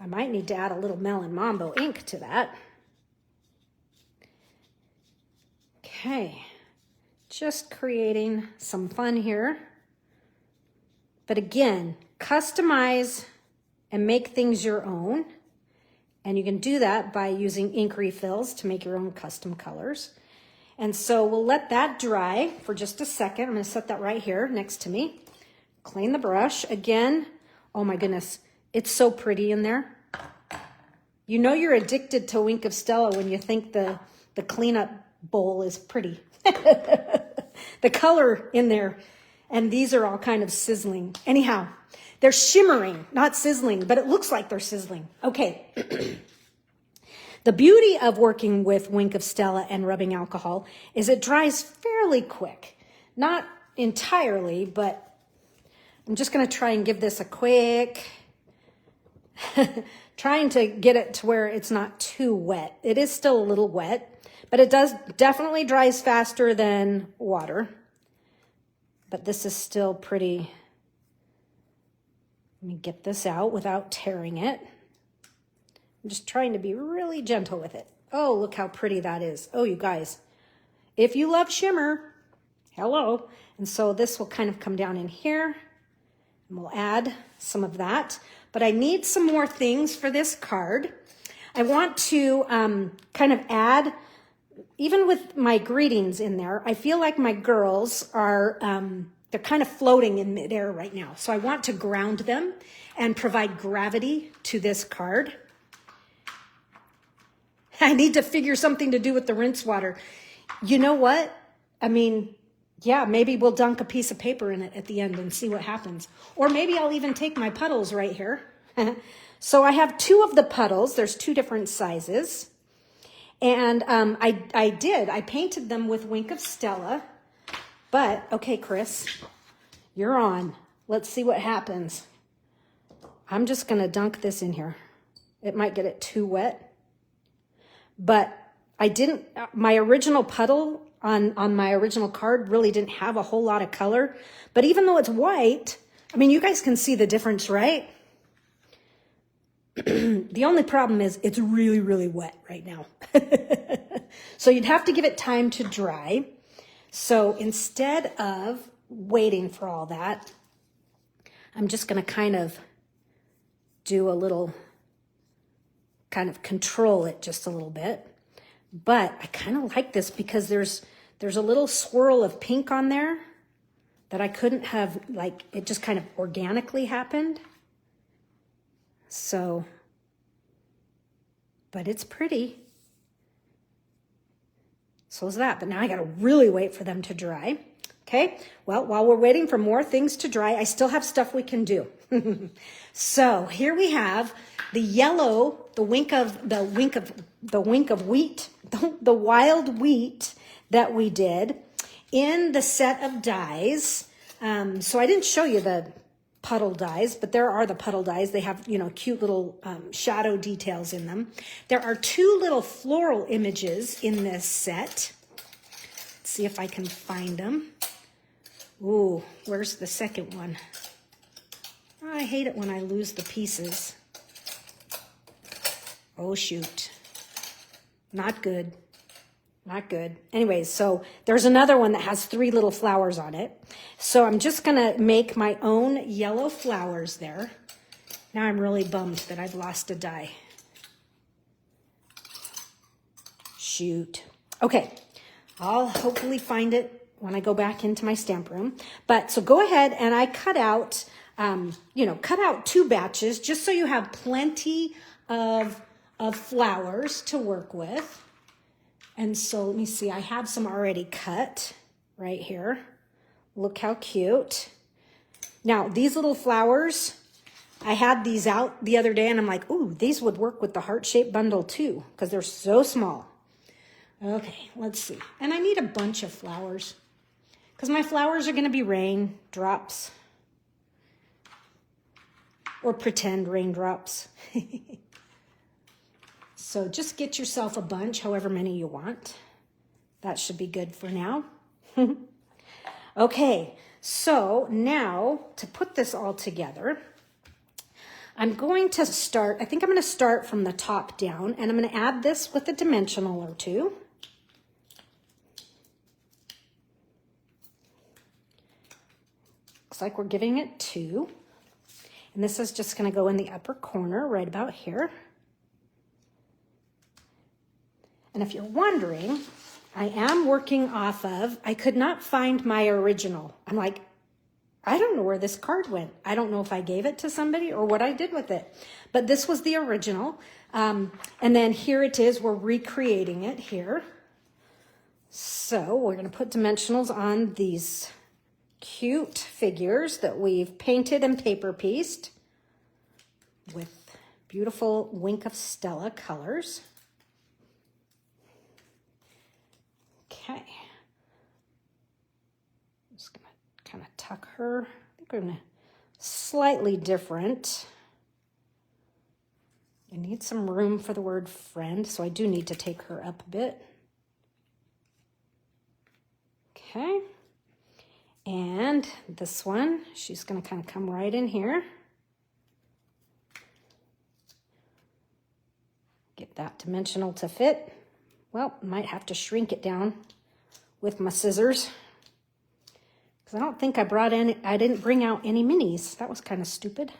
I might need to add a little Melon Mambo ink to that. Okay, just creating some fun here. But again, customize and make things your own. And you can do that by using ink refills to make your own custom colors. And so we'll let that dry for just a second. I'm going to set that right here next to me. Clean the brush. Again, oh my goodness, it's so pretty in there. You know you're addicted to Wink of Stella when you think the cleanup bowl is pretty. The color in there, and these are all kind of sizzling. Anyhow, they're shimmering, not sizzling, but it looks like they're sizzling. Okay. The beauty of working with Wink of Stella and rubbing alcohol is it dries fairly quick. Not entirely, but I'm just going to try and give this a quick, trying to get it to where it's not too wet. It is still a little wet, but it does definitely dries faster than water. But this is still pretty. Let me get this out without tearing it. I'm just trying to be really gentle with it. Oh, look how pretty that is. Oh, you guys, if you love shimmer, hello. And so this will kind of come down in here, and we'll add some of that. But I need some more things for this card. I want to kind of add, even with my greetings in there, I feel like my girls are, they're kind of floating in midair right now. So I want to ground them and provide gravity to this card. I need to figure something to do with the rinse water. You know what? I mean, yeah, maybe we'll dunk a piece of paper in it at the end and see what happens. Or maybe I'll even take my puddles right here. So I have 2 of the puddles. There's 2 different sizes. And I painted them with Wink of Stella. But, okay, Chris, you're on. Let's see what happens. I'm just going to dunk this in here. It might get it too wet. But I didn't, my original puddle on my original card really didn't have a whole lot of color. But even though it's white, I mean, you guys can see the difference, right? The only problem is it's really, really wet right now. So you'd have to give it time to dry. So instead of waiting for all that, I'm just going to kind of do a little, kind of control it just a little bit. But I kind of like this because there's a little swirl of pink on there that I couldn't have, like, it just kind of organically happened. So, but it's pretty. So is that. But now I got to really wait for them to dry. Okay. Well, while we're waiting for more things to dry, I still have stuff we can do. So here we have the yellow, the wink of wheat, the wild wheat that we did in the set of dies. So I didn't show you the puddle dies, but there are the puddle dies. They have, you know, cute little shadow details in them. There are 2 little floral images in this set. Let's see if I can find them. Ooh, where's the second one? I hate it when I lose the pieces. Oh, shoot. Not good. Not good. Anyways, so there's another one that has 3 little flowers on it. So I'm just going to make my own yellow flowers there. Now I'm really bummed that I've lost a die. Shoot. Okay. I'll hopefully find it when I go back into my stamp room. But so go ahead and I cut out, cut out 2 batches just so you have plenty of flowers to work with. And so let me see, I have some already cut right here. Look how cute. Now, these little flowers, I had these out the other day and I'm like, ooh, these would work with the heart-shaped bundle too, because they're so small. Okay, let's see. And I need a bunch of flowers because my flowers are going to be raindrops or pretend raindrops. So just get yourself a bunch, however many you want. That should be good for now. Okay, so now to put this all together, I'm going to start, I think I'm going to start from the top down, and I'm going to add this with a dimensional or 2. Looks like we're giving it 2. And this is just going to go in the upper corner right about here. And if you're wondering, I am working off of, I could not find my original. I'm like, I don't know where this card went. I don't know if I gave it to somebody or what I did with it. But this was the original. And then here it is. We're recreating it here. So we're going to put dimensionals on these cute figures that we've painted and paper pieced with beautiful Wink of Stella colors. Okay, I'm just going to kind of tuck her. I think we're going to slightly different. I need some room for the word friend, so I do need to take her up a bit. Okay, and this one, she's going to kind of come right in here. Get that dimensional to fit. Well, might have to shrink it down with my scissors because I don't think I didn't bring out any minis. That was kind of stupid.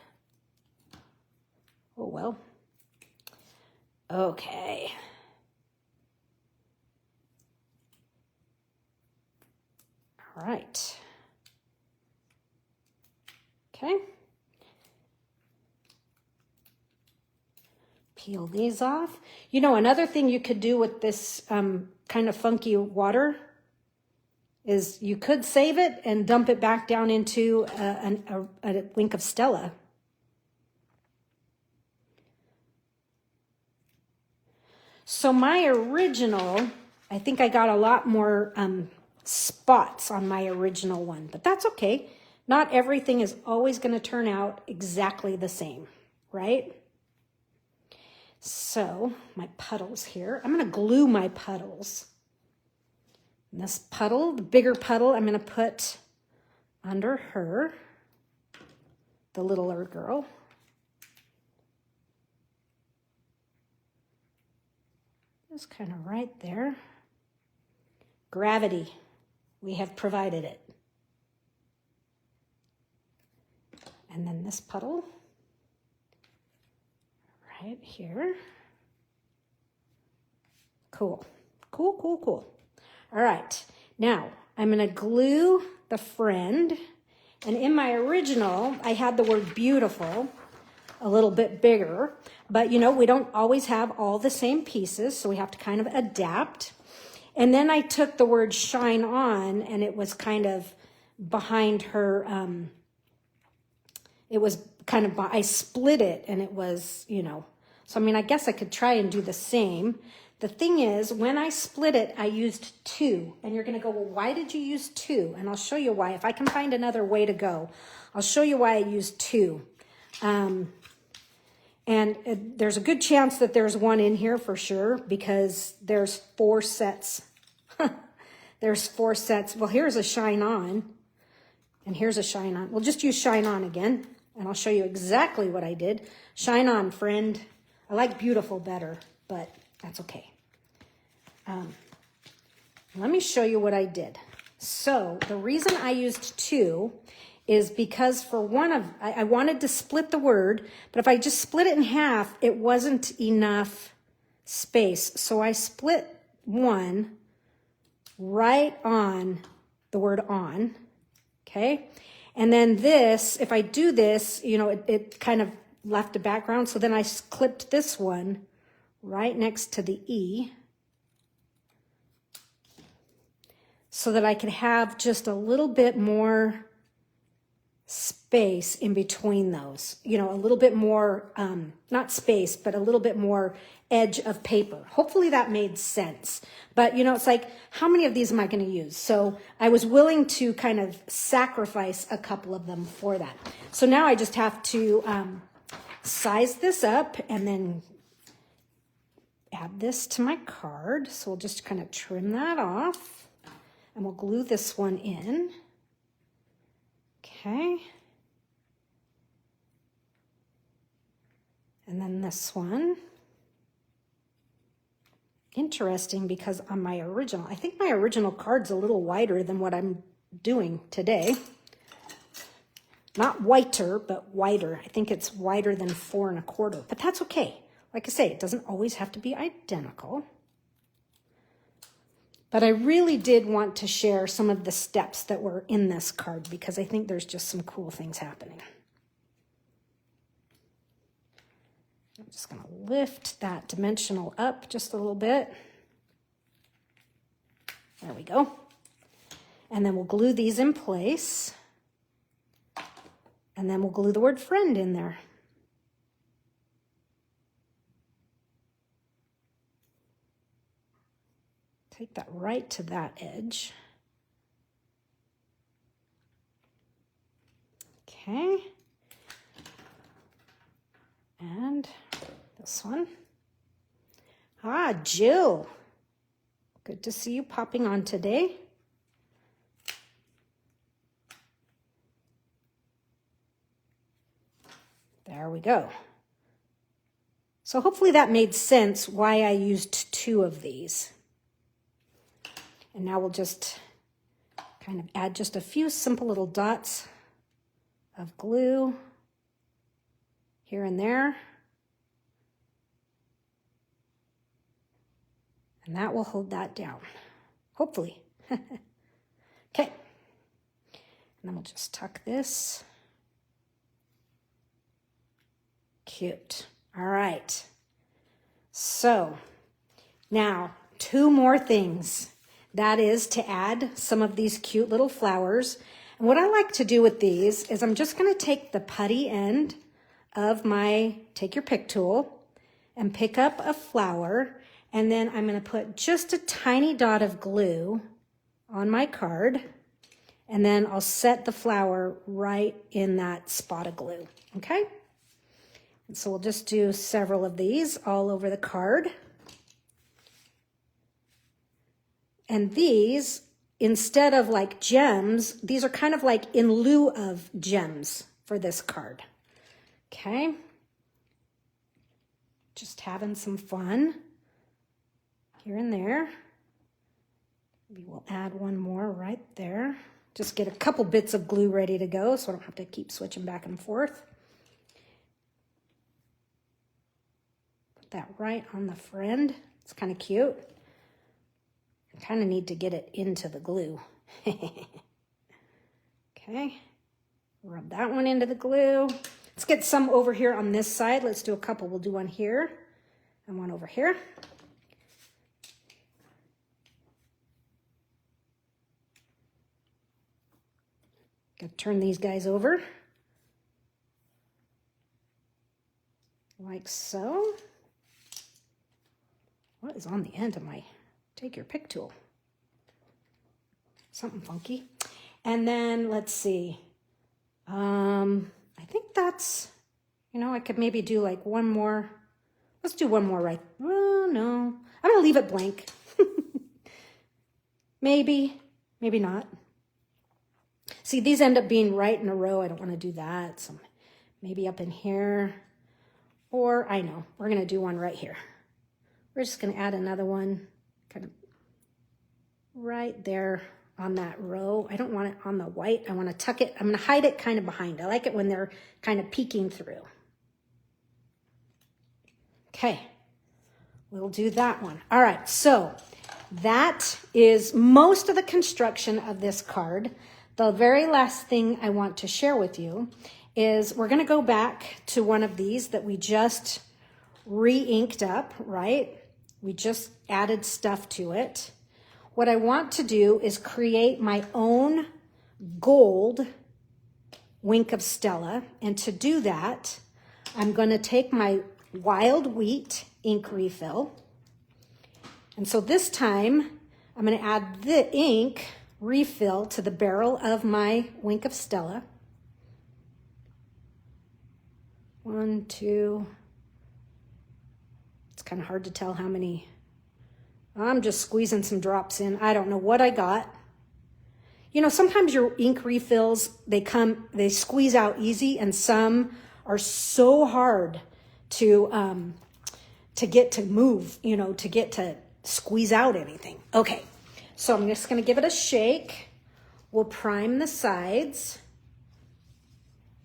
Oh, well. Okay. All right. Okay. Peel these off. You know, another thing you could do with this kind of funky water is you could save it and dump it back down into a Wink of Stella. So my original, I think I got a lot more spots on my original one, but that's okay. Not everything is always going to turn out exactly the same, right? So my puddles here, I'm going to glue my puddles. And this puddle, the bigger puddle, I'm going to put under her, the littler girl. Just kind of right there. Gravity, we have provided it. And then this puddle right here. Cool, cool, cool, cool. All right, now I'm going to glue the friend. And in my original, I had the word beautiful a little bit bigger. But, you know, we don't always have all the same pieces, so we have to kind of adapt. And then I took the word shine on, and it was kind of behind her, it was kind of, I split it, and it was, you know, so I mean, I guess I could try and do the same. The thing is, when I split it, I used 2. And you're going to go, well, why did you use 2? And I'll show you why. If I can find another way to go, I'll show you why I used 2. And there's a good chance that there's one in here for sure, because there's 4 sets. There's 4 sets. Well, here's a shine on, and here's a shine on. We'll just use shine on again, and I'll show you exactly what I did. Shine on, friend. I like beautiful better, but that's okay. Let me show you what I did. So the reason I used 2 is because for one of, I wanted to split the word, but if I just split it in half, it wasn't enough space. So I split 1 right on the word on, okay? And then this, if I do this, you know, it kind of left a background. So then I clipped this one right next to the E so that I could have just a little bit more space in between those, you know, a little bit more, not space, but a little bit more edge of paper. Hopefully that made sense. But, you know, it's like, how many of these am I going to use? So I was willing to kind of sacrifice a couple of them for that. So now I just have to size this up and then add this to my card. So we'll just kind of trim that off and we'll glue this one in. Okay. And then this one. Interesting, because on my original, I think my original card's a little wider than what I'm doing today. Not whiter, but wider. I think it's wider than 4 1/4, but that's okay. Like I say, it doesn't always have to be identical. But I really did want to share some of the steps that were in this card because I think there's just some cool things happening. I'm just going to lift that dimensional up just a little bit. There we go. And then we'll glue these in place. And then we'll glue the word friend in there. Take that right to that edge. Okay. And this one. Ah, Jill. Good to see you popping on today. There we go. So hopefully that made sense why I used 2 of these. And now we'll just kind of add just a few simple little dots of glue here and there. And that will hold that down, hopefully. Okay. And then we'll just tuck this. Cute. All right. So now 2 more things. That is to add some of these cute little flowers. And what I like to do with these is I'm just going to take the putty end of my Take Your Pick tool and pick up a flower. And then I'm going to put just a tiny dot of glue on my card. And then I'll set the flower right in that spot of glue. Okay? And so we'll just do several of these all over the card. And these, instead of like gems, these are kind of like in lieu of gems for this card. Okay. Just having some fun here and there. Maybe we'll add one more right there. Just get a couple bits of glue ready to go so I don't have to keep switching back and forth. Put that right on the friend. It's kind of cute. I kind of need to get it into the glue. Okay. Rub that one into the glue. Let's get some over here on this side. Let's do a couple. We'll do one here and one over here. Gotta turn these guys over. Like so. What is on the end of my take your pick tool? Something funky. And then let's see. I think that's, you know, I could maybe do like one more. Let's do one more right. Oh, no. I'm going to leave it blank. Maybe not. See, these end up being right in a row. I don't want to do that. So maybe up in here. Or I know, we're going to do one right here. We're just going to add another one kind of right there on that row. I don't want it on the white. I want to tuck it. I'm going to hide it kind of behind. I like it when they're kind of peeking through. Okay, we'll do that one. All right, so that is most of the construction of this card. The very last thing I want to share with you is we're going to go back to one of these that we just re-inked up, right? We just added stuff to it. What I want to do is create my own gold Wink of Stella. And to do that, I'm going to take my Wild Wheat ink refill. And so this time, I'm going to add the ink refill to the barrel of my Wink of Stella. 1, 2. It's kind of hard to tell how many. I'm just squeezing some drops in. I don't know what I got. You know, sometimes your ink refills, they squeeze out easy, and some are so hard to get to move, you know, to get to squeeze out anything. Okay, so I'm just going to give it a shake. We'll prime the sides.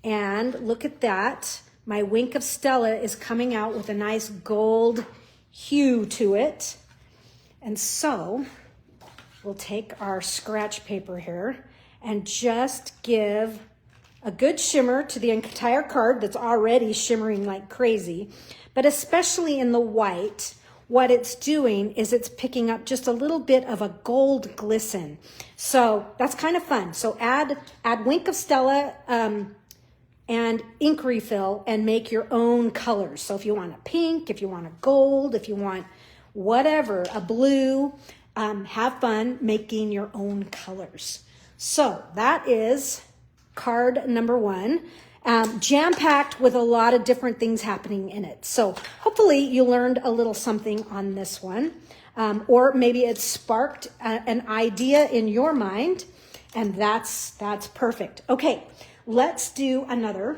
And look at that. My Wink of Stella is coming out with a nice gold hue to it. And so we'll take our scratch paper here and just give a good shimmer to the entire card that's already shimmering like crazy. But especially in the white, what it's doing is it's picking up just a little bit of a gold glisten. So that's kind of fun. So add Wink of Stella and ink refill and make your own colors. So if you want a pink, if you want a gold, if you want whatever, a blue, have fun making your own colors. So that is card number 1, jam-packed with a lot of different things happening in it. So hopefully you learned a little something on this one, or maybe it sparked an idea in your mind, and that's perfect. Okay, let's do another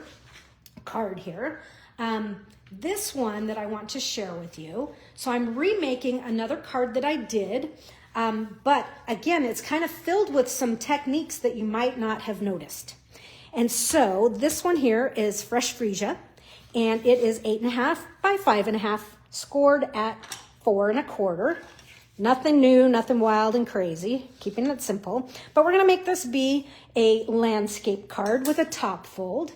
card here. This one that I want to share with you. So I'm remaking another card that I did, but again, it's kind of filled with some techniques that you might not have noticed. And so this one here is Fresh Freesia, and it is 8.5 by 5.5, scored at 4 1/4. Nothing new, nothing wild and crazy, keeping it simple. But we're gonna make this be a landscape card with a top fold.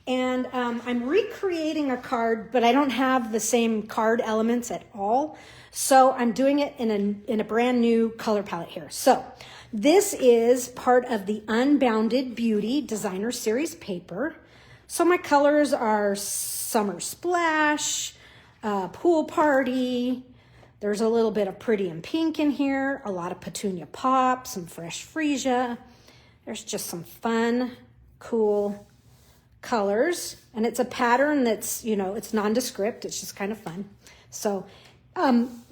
And I'm recreating a card, but I don't have the same card elements at all. So I'm doing it in a brand new color palette here. So this is part of the Unbounded Beauty Designer Series paper. So my colors are Summer Splash, Pool Party. There's a little bit of Pretty and Pink in here, a lot of Petunia Pop, some Fresh Freesia. There's just some fun, cool colors, and it's a pattern that's, you know, it's nondescript. It's just kind of fun. So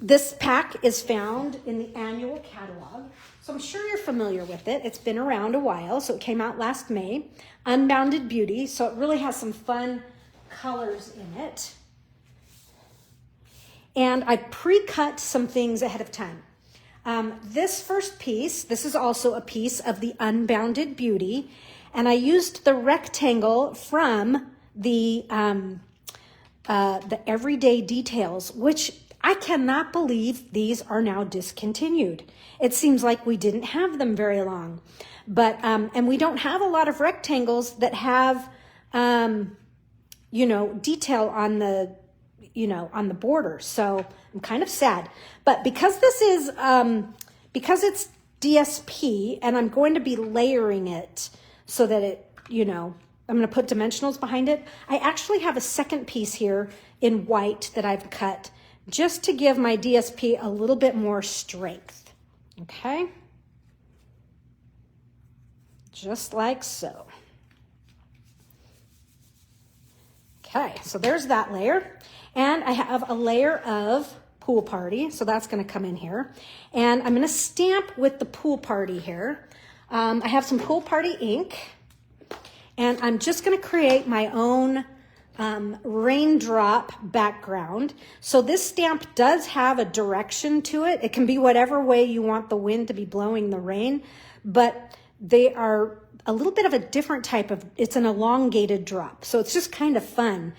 this pack is found in the annual catalog. So I'm sure you're familiar with it. It's been around a while. So it came out last May. Unbounded Beauty. So it really has some fun colors in it. And I pre-cut some things ahead of time. This first piece, this is also a piece of the Unbounded Beauty. And I used the rectangle from the Everyday Details, which I cannot believe these are now discontinued. It seems like we didn't have them very long. But, and we don't have a lot of rectangles that have, you know, detail on the, you know, on the border. So I'm kind of sad. But because this is, because it's DSP and I'm going to be layering it so that it, you know, I'm going to put dimensionals behind it. I actually have a second piece here in white that I've cut just to give my DSP a little bit more strength. Okay. Just like so. Okay, so there's that layer. And I have a layer of Pool Party, so that's going to come in here. And I'm going to stamp with the Pool Party here. I have some Pool Party ink, and I'm just going to create my own raindrop background. So this stamp does have a direction to it. It can be whatever way you want the wind to be blowing the rain, but they are a little bit of a different type of, it's an elongated drop. So it's just kind of fun.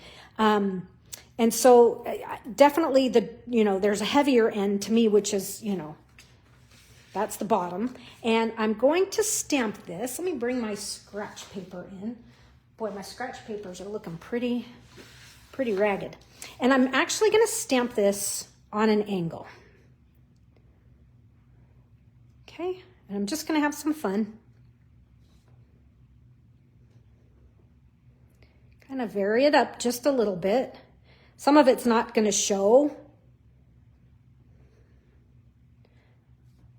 And so definitely you know, there's a heavier end to me, which is, you know, that's the bottom. And I'm going to stamp this. Let me bring my scratch paper in. Boy, my scratch papers are looking pretty ragged. And I'm actually going to stamp this on an angle. Okay, and I'm just going to have some fun. Kind of vary it up just a little bit. Some of it's not going to show,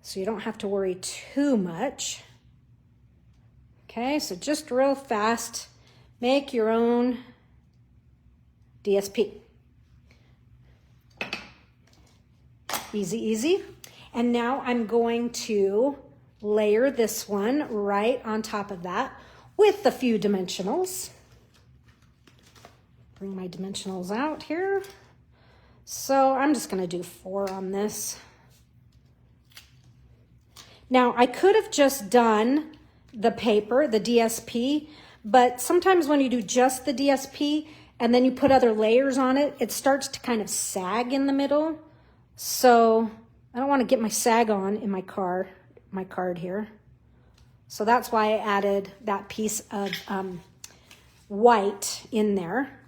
so you don't have to worry too much. Okay, so just real fast, make your own DSP. Easy, easy. And now I'm going to layer this one right on top of that with a few dimensionals. Bring my dimensionals out here. So I'm just going to do 4 on this. Now I could have just done the paper, the DSP, but sometimes when you do just the DSP and then you put other layers on it, it starts to kind of sag in the middle. So I don't want to get my sag on in my card here. So that's why I added that piece of white in there.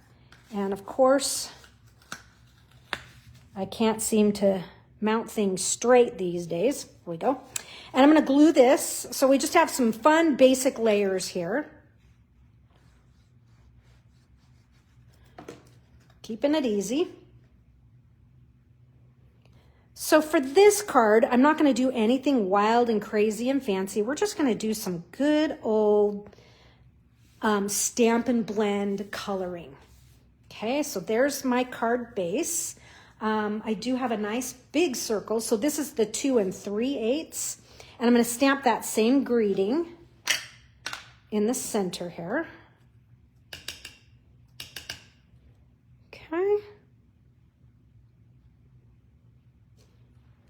And of course, I can't seem to mount things straight these days. Here we go. And I'm going to glue this. So we just have some fun basic layers here. Keeping it easy. So for this card, I'm not going to do anything wild and crazy and fancy. We're just going to do some good old stamp and blend coloring. Okay, so there's my card base. I do have a nice big circle. So this is the 2 3/8. And I'm going to stamp that same greeting in the center here. Okay.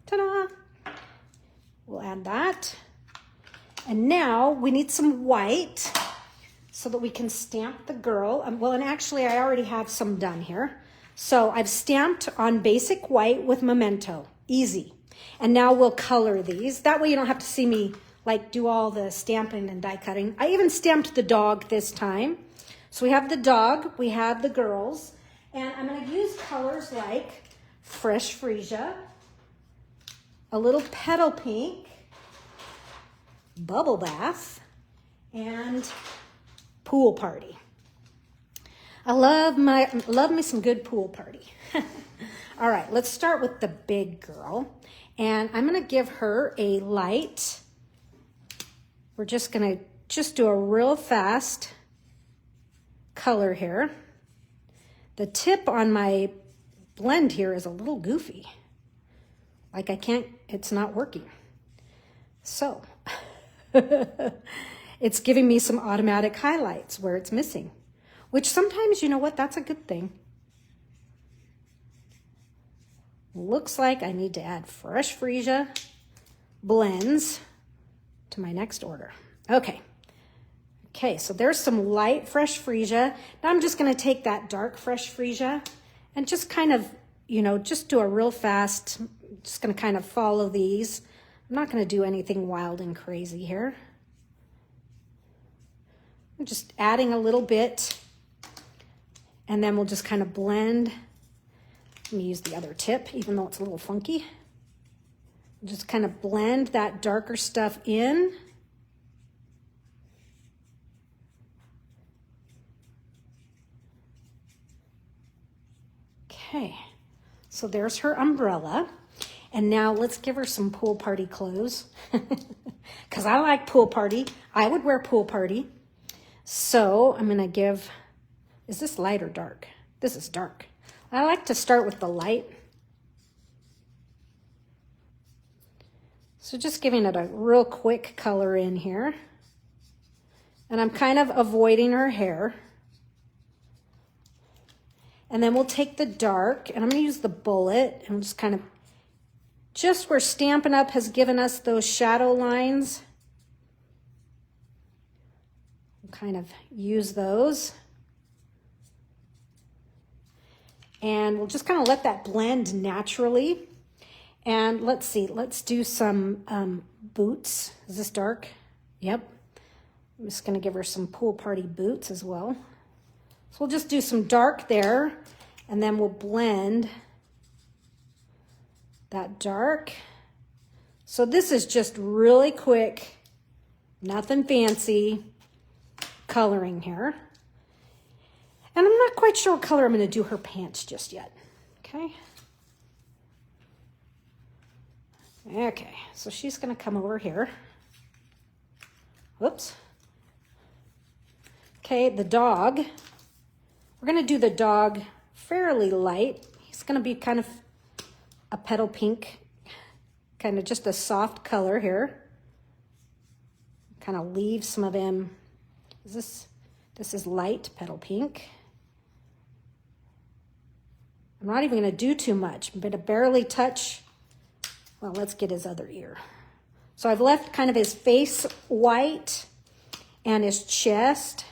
Ta-da! We'll add that. And now we need some white so that we can stamp the girl. Well, and actually I already have some done here. So I've stamped on basic white with Memento. Easy. And now we'll color these. That way you don't have to see me like do all the stamping and die cutting. I even stamped the dog this time. So we have the dog, we have the girls, and I'm going to use colors like Fresh Freesia, a little Petal Pink, Bubble Bath, and Pool Party. I love me some good Pool Party. All right, let's start with the big girl. And I'm going to give her a light. We're just going to do a real fast color here. The tip on my blend here is a little goofy. Like it's not working. So it's giving me some automatic highlights where it's missing, which sometimes, you know what, that's a good thing. Looks like I need to add fresh freesia blends to my next order. Okay, so there's some light fresh freesia. Now I'm just gonna take that dark fresh freesia and just kind of, just do a real fast, just gonna kind of follow these. I'm not gonna do anything wild and crazy here. I'm just adding a little bit, and then we'll just kind of blend. Let me use the other tip, even though it's a little funky. Just kind of blend that darker stuff in. Okay, so there's her umbrella. And now let's give her some pool party clothes. Because I like pool party. I would wear pool party. So I'm gonna give, is this light or dark? This is dark. I like to start with the light. So just giving it a real quick color in here. And I'm kind of avoiding her hair. And then we'll take the dark, and I'm gonna use the bullet, and just kind of, just where Stampin' Up! Has given us those shadow lines, we'll kind of use those. And we'll just kind of let that blend naturally. And let's see, let's do some boots. Is this dark? Yep. I'm just gonna give her some pool party boots as well. So we'll just do some dark there, and then we'll blend that dark. So this is just really quick, nothing fancy coloring here. And I'm not quite sure what color I'm going to do her pants just yet. Okay. Okay, so she's going to come over here. Whoops. Okay, the dog. We're going to do the dog fairly light. He's going to be kind of a petal pink, kind of just a soft color here. Kind of leave some of him. This is light petal pink. I'm not even going to do too much, but to barely touch. Well, let's get his other ear. So I've left kind of his face white and his chest.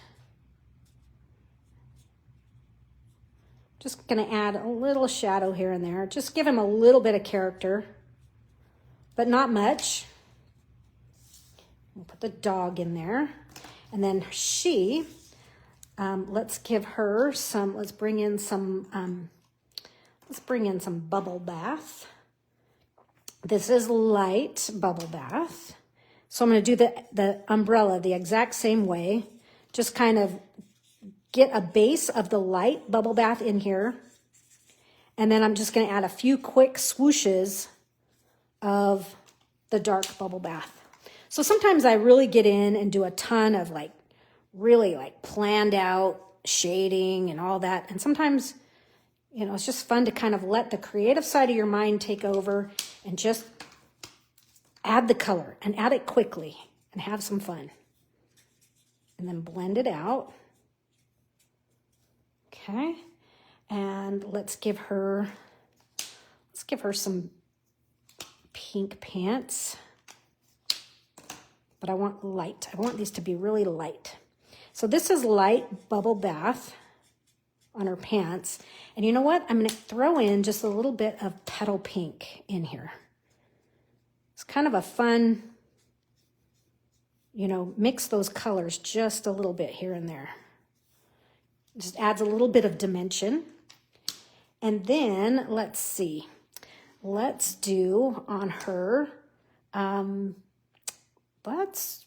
Just going to add a little shadow here and there. Just give him a little bit of character, but not much. We'll put the dog in there. And then she, let's give her some, let's bring in some bubble bath. This is light bubble bath. So I'm going to do the umbrella the exact same way. Just kind of get a base of the light bubble bath in here. And then I'm just going to add a few quick swooshes of the dark bubble bath. So sometimes I really get in and do a ton of really planned out shading and all that. And sometimes, it's just fun to kind of let the creative side of your mind take over and just add the color and add it quickly and have some fun. And then blend it out. Okay. And let's give her some pink pants. But I want light. I want these to be really light. So this is light bubble bath on her pants. And you know what? I'm going to throw in just a little bit of petal pink in here. It's kind of a fun, mix those colors just a little bit here and there. Just adds a little bit of dimension. And then let's see. Let's do on her, let's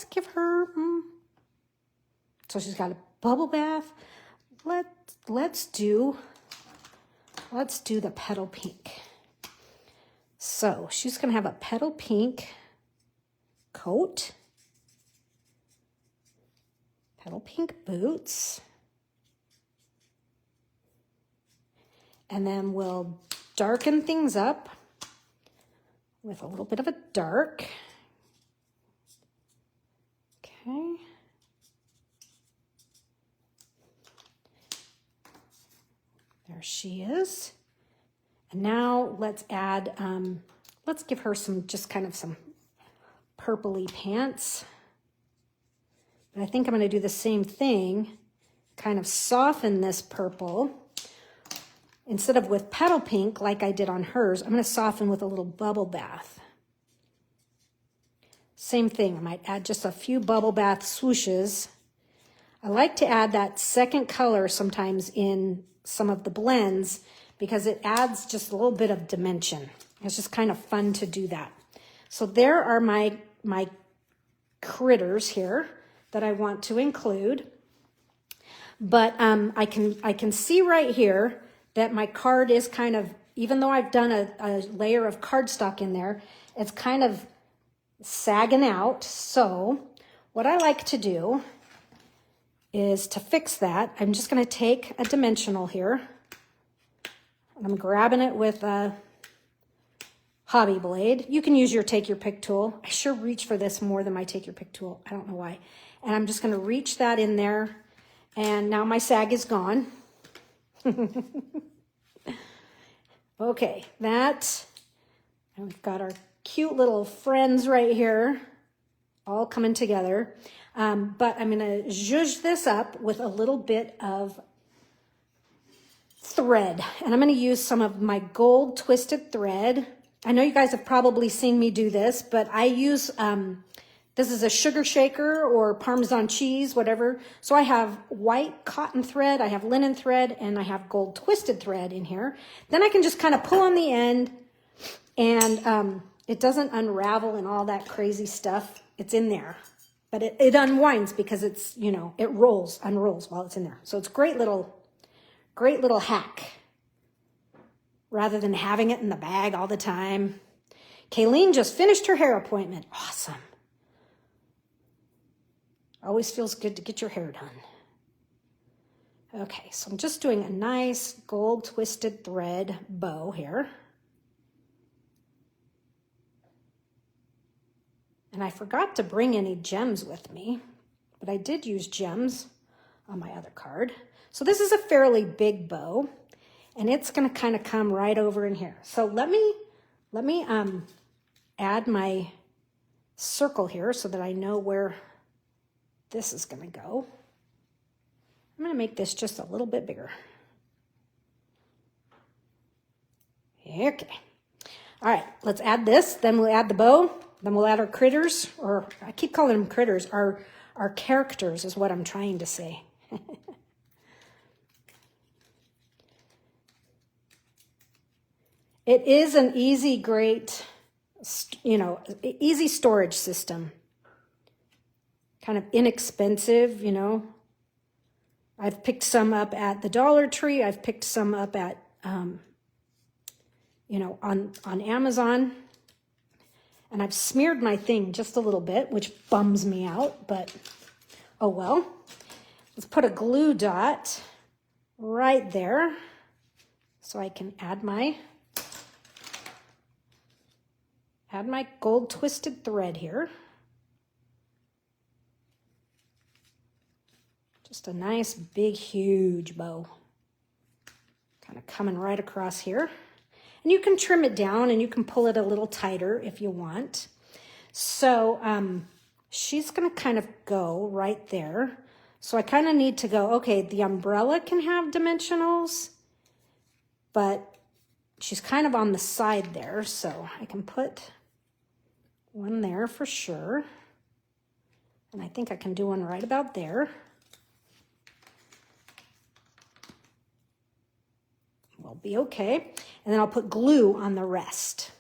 give her, so she's got a bubble bath. Let's do the petal pink. So she's gonna have a petal pink coat. petal pink boots. And then we'll darken things up with a little bit of a dark. Okay. There she is. And now let's add, let's give her some, just kind of some purpley pants. But I think I'm going to do the same thing, kind of soften this purple. Instead of with petal pink like I did on hers, I'm going to soften with a little bubble bath. Same thing, I might add just a few bubble bath swooshes. I like to add that second color sometimes in some of the blends because it adds just a little bit of dimension. It's just kind of fun to do that. So there are my critters here that I want to include. But I can see right here that my card is kind of, even though I've done a layer of cardstock in there, it's kind of sagging out. So what I like to do is to fix that, I'm just going to take a dimensional here. And I'm grabbing it with a hobby blade. You can use your take your pick tool. I sure reach for this more than my take your pick tool. I don't know why. And I'm just going to reach that in there. And now my sag is gone. Okay, and we've got our cute little friends right here, all coming together. But I'm going to zhuzh this up with a little bit of thread. And I'm going to use some of my gold twisted thread. I know you guys have probably seen me do this, but I use, this is a sugar shaker or Parmesan cheese, whatever. So I have white cotton thread, I have linen thread, and I have gold twisted thread in here. Then I can just kind of pull on the end and it doesn't unravel and all that crazy stuff. It's in there, but it unwinds because it's, you know, it unrolls while it's in there. So it's great little hack rather than having it in the bag all the time. Kayleen just finished her hair appointment. Awesome. Always feels good to get your hair done. Okay, so I'm just doing a nice gold twisted thread bow here. And I forgot to bring any gems with me, but I did use gems on my other card. So this is a fairly big bow, and it's going to kind of come right over in here. So let me add my circle here so that I know where this is going to go. I'm going to make this just a little bit bigger. Okay. All right, let's add this. Then we'll add the bow. Then we'll add our critters, or I keep calling them critters. Our characters is what I'm trying to say. It is an easy, great, easy storage system. Kind of inexpensive, I've picked some up at the Dollar Tree. I've picked some up at, on Amazon. And I've smeared my thing just a little bit, which bums me out, but oh well. Let's put a glue dot right there so I can add my gold twisted thread here. Just a nice, big, huge bow. Kind of coming right across here. And you can trim it down and you can pull it a little tighter if you want. So she's going to kind of go right there. So I kind of need to go, okay, the umbrella can have dimensionals, but she's kind of on the side there. So I can put one there for sure. And I think I can do one right about there. Will be okay. And then I'll put glue on the rest.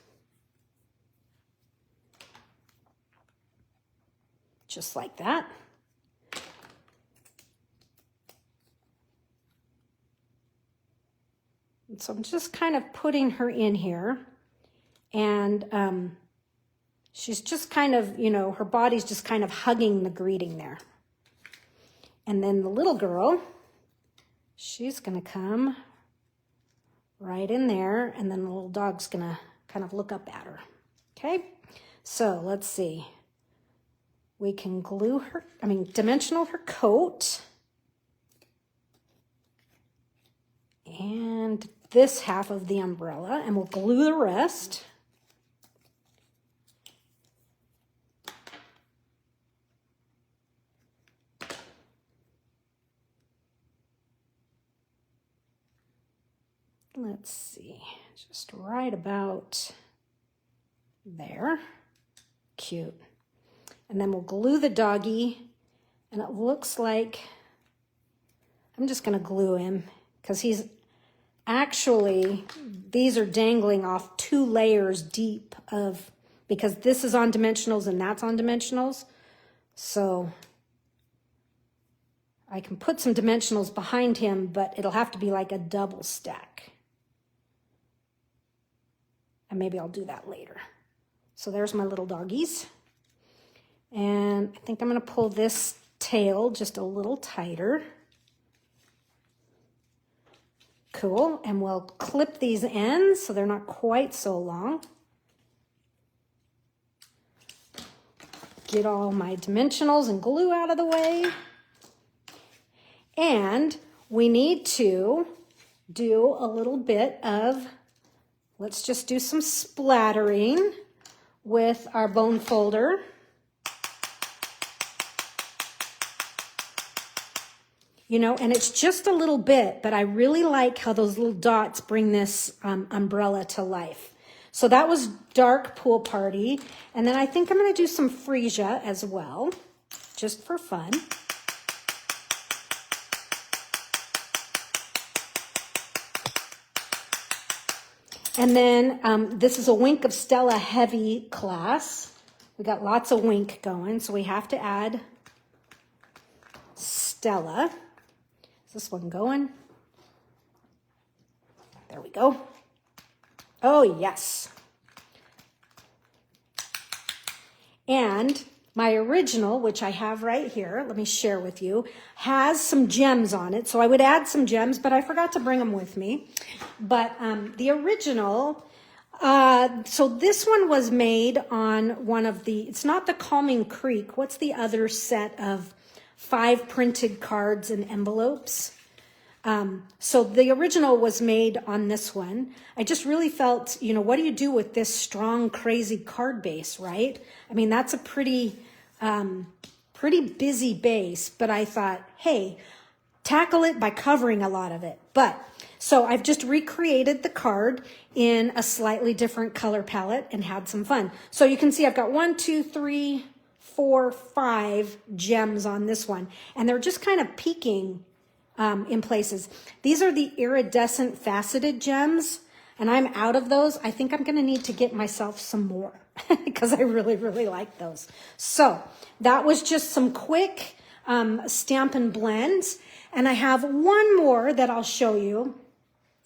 Just like that. And so I'm just kind of putting her in here. And she's just kind of, her body's just kind of hugging the greeting there. And then the little girl, she's gonna come right in there, and then the little dog's gonna kind of look up at her. Okay, so let's see. We can glue her, dimensional her coat. And this half of the umbrella, and we'll glue the rest. Let's see, just right about there. Cute. And then we'll glue the doggy, and it looks like, I'm just gonna glue him because he's actually, these are dangling off 2 layers deep because this is on dimensionals and that's on dimensionals. So I can put some dimensionals behind him, but it'll have to be like a double stack. And maybe I'll do that later. So there's my little doggies. And I think I'm gonna pull this tail just a little tighter. Cool, and we'll clip these ends so they're not quite so long. Get all my dimensionals and glue out of the way. And we need to do a little bit of, let's just do some splattering with our bone folder. You know, and it's just a little bit, but I really like how those little dots bring this umbrella to life. So that was Dark Pool Party. And then I think I'm going to do some freesia as well, just for fun. And then this is a Wink of Stella heavy class. We got lots of Wink going, so we have to add Stella. Is this one going? There we go. Oh, yes. And my original, which I have right here, let me share with you, has some gems on it. So I would add some gems, but I forgot to bring them with me. But the original, so this one was made on one of the, it's not the Calming Creek. What's the other set of 5 printed cards and envelopes? So the original was made on this one. I just really felt, you know, what do you do with this strong, crazy card base, right? I mean, that's a pretty busy base, but I thought, hey, tackle it by covering a lot of it. But so I've just recreated the card in a slightly different color palette and had some fun. So you can see I've got 1, 2, 3, 4, 5 gems on this one, and they're just kind of peeking in places. These are the iridescent faceted gems, and I'm out of those. I think I'm going to need to get myself some more because I really, really like those. So that was just some quick Stampin' Blends, and I have one more that I'll show you.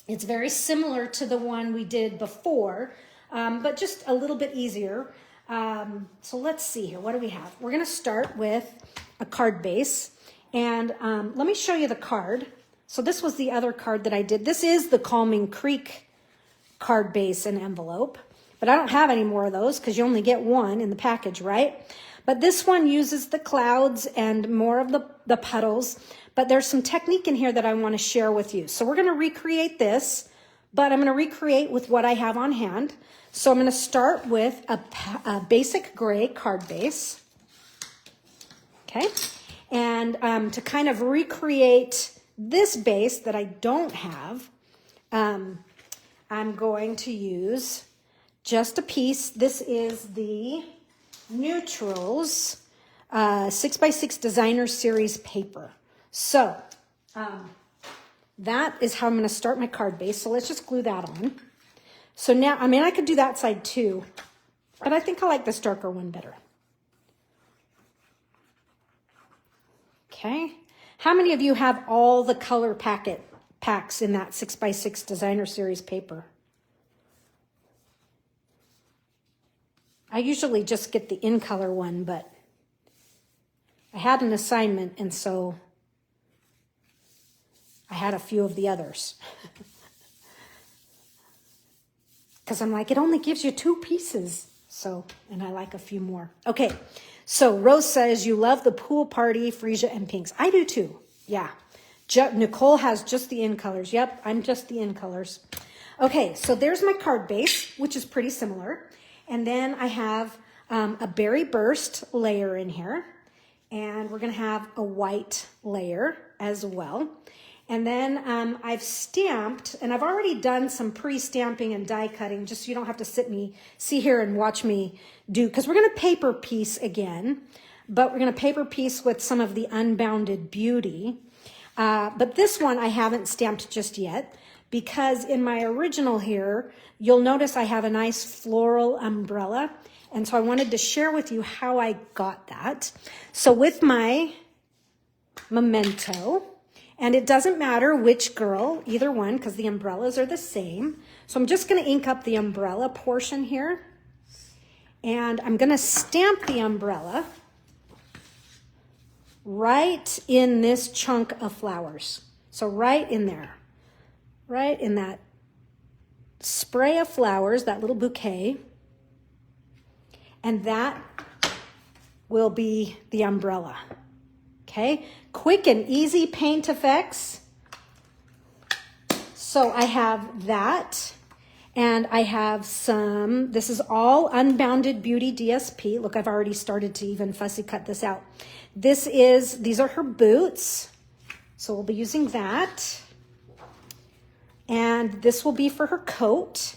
It's very similar to the one we did before, but just a little bit easier. So let's see here. What do we have? We're going to start with a card base. And let me show you the card. So this was the other card that I did. This is the Calming Creek card base and envelope. But I don't have any more of those because you only get one in the package, right? But this one uses the clouds and more of the puddles. But there's some technique in here that I want to share with you. So we're going to recreate this, but I'm going to recreate with what I have on hand. So I'm going to start with a basic gray card base. Okay. And to kind of recreate this base that I don't have, I'm going to use just a piece. This is the Neutrals 6x6 Designer Series paper. So that is how I'm going to start my card base. So let's just glue that on. So now, I mean, I could do that side too, but I think I like this darker one better. Okay. How many of you have all the color packs in that 6x6 Designer Series paper? I usually just get the in color one, but I had an assignment, and so I had a few of the others. Because I'm like, it only gives you 2 pieces. So, and I like a few more. Okay, so Rose says you love the pool party, freesia, and pinks. I do too, yeah. Nicole has just the in colors. Yep, I'm just the in colors. Okay, so there's my card base, which is pretty similar. And then I have a berry burst layer in here. And we're going to have a white layer as well. And then I've stamped, and I've already done some pre-stamping and die cutting, just so you don't have to see here and watch me do, because we're going to paper piece again, but we're going to paper piece with some of the Unbounded Beauty. But this one I haven't stamped just yet, because in my original here, you'll notice I have a nice floral umbrella. And so I wanted to share with you how I got that. So with my memento, and it doesn't matter which girl, either one, because the umbrellas are the same. So I'm just going to ink up the umbrella portion here. And I'm going to stamp the umbrella right in this chunk of flowers. So right in there, right in that spray of flowers, that little bouquet. And that will be the umbrella. Okay, quick and easy paint effects. So I have that, and I have some, this is all Unbounded Beauty DSP. Look, I've already started to even fussy cut this out. These are her boots. So we'll be using that. And this will be for her coat.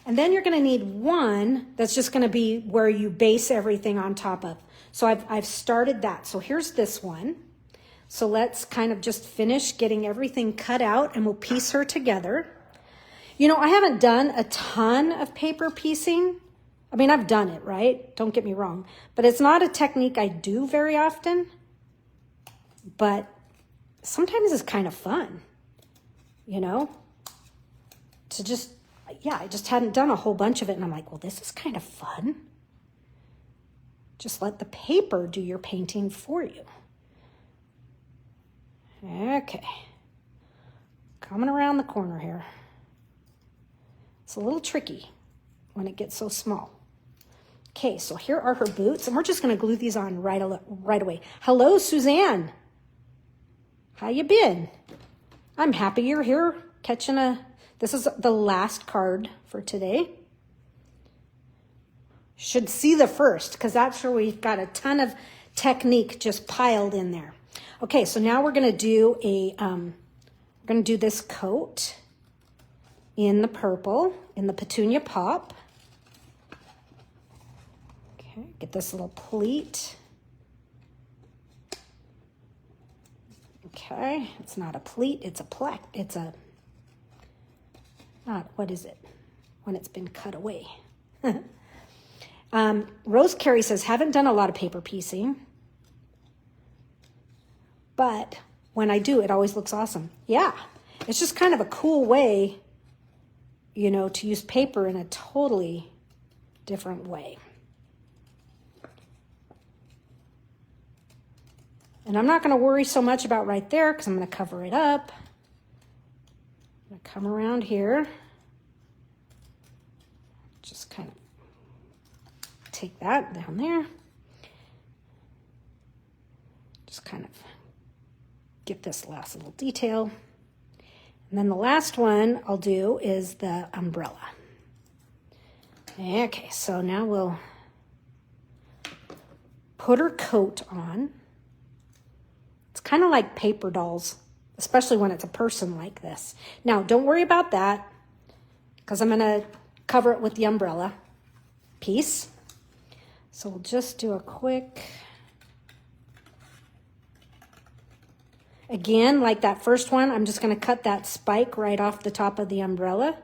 And then you're going to need one that's just going to be where you base everything on top of. So I've started that. So here's this one. So let's kind of just finish getting everything cut out, and we'll piece her together. You know, I haven't done a ton of paper piecing. I mean, I've done it, right? Don't get me wrong. But it's not a technique I do very often. But sometimes it's kind of fun, you know, to just, yeah, I just hadn't done a whole bunch of it. And I'm like, well, this is kind of fun. Just let the paper do your painting for you. Okay. Coming around the corner here. It's a little tricky when it gets so small. Okay, so here are her boots, and we're just going to glue these on right away. Hello, Suzanne. How you been? I'm happy you're here catching this is the last card for today. Should see the first, because that's where we've got a ton of technique just piled in there. Okay, so now we're going to do this coat in the purple, in the Petunia Pop. Okay, get this little pleat. Okay, it's not a pleat, it's a plaque. It's a, not, what is it? When it's been cut away. Rose Carey says, haven't done a lot of paper piecing, but when I do, it always looks awesome. Yeah, it's just kind of a cool way, you know, to use paper in a totally different way. And I'm not going to worry so much about right there, because I'm going to cover it up. I'm going to come around here. Just kind of take that down there. Just kind of get this last little detail. And then the last one I'll do is the umbrella. Okay, so now we'll put her coat on. It's kind of like paper dolls, especially when it's a person like this. Now, don't worry about that, because I'm going to cover it with the umbrella piece. So we'll just do a quick, again, like that first one, I'm just going to cut that spike right off the top of the umbrella.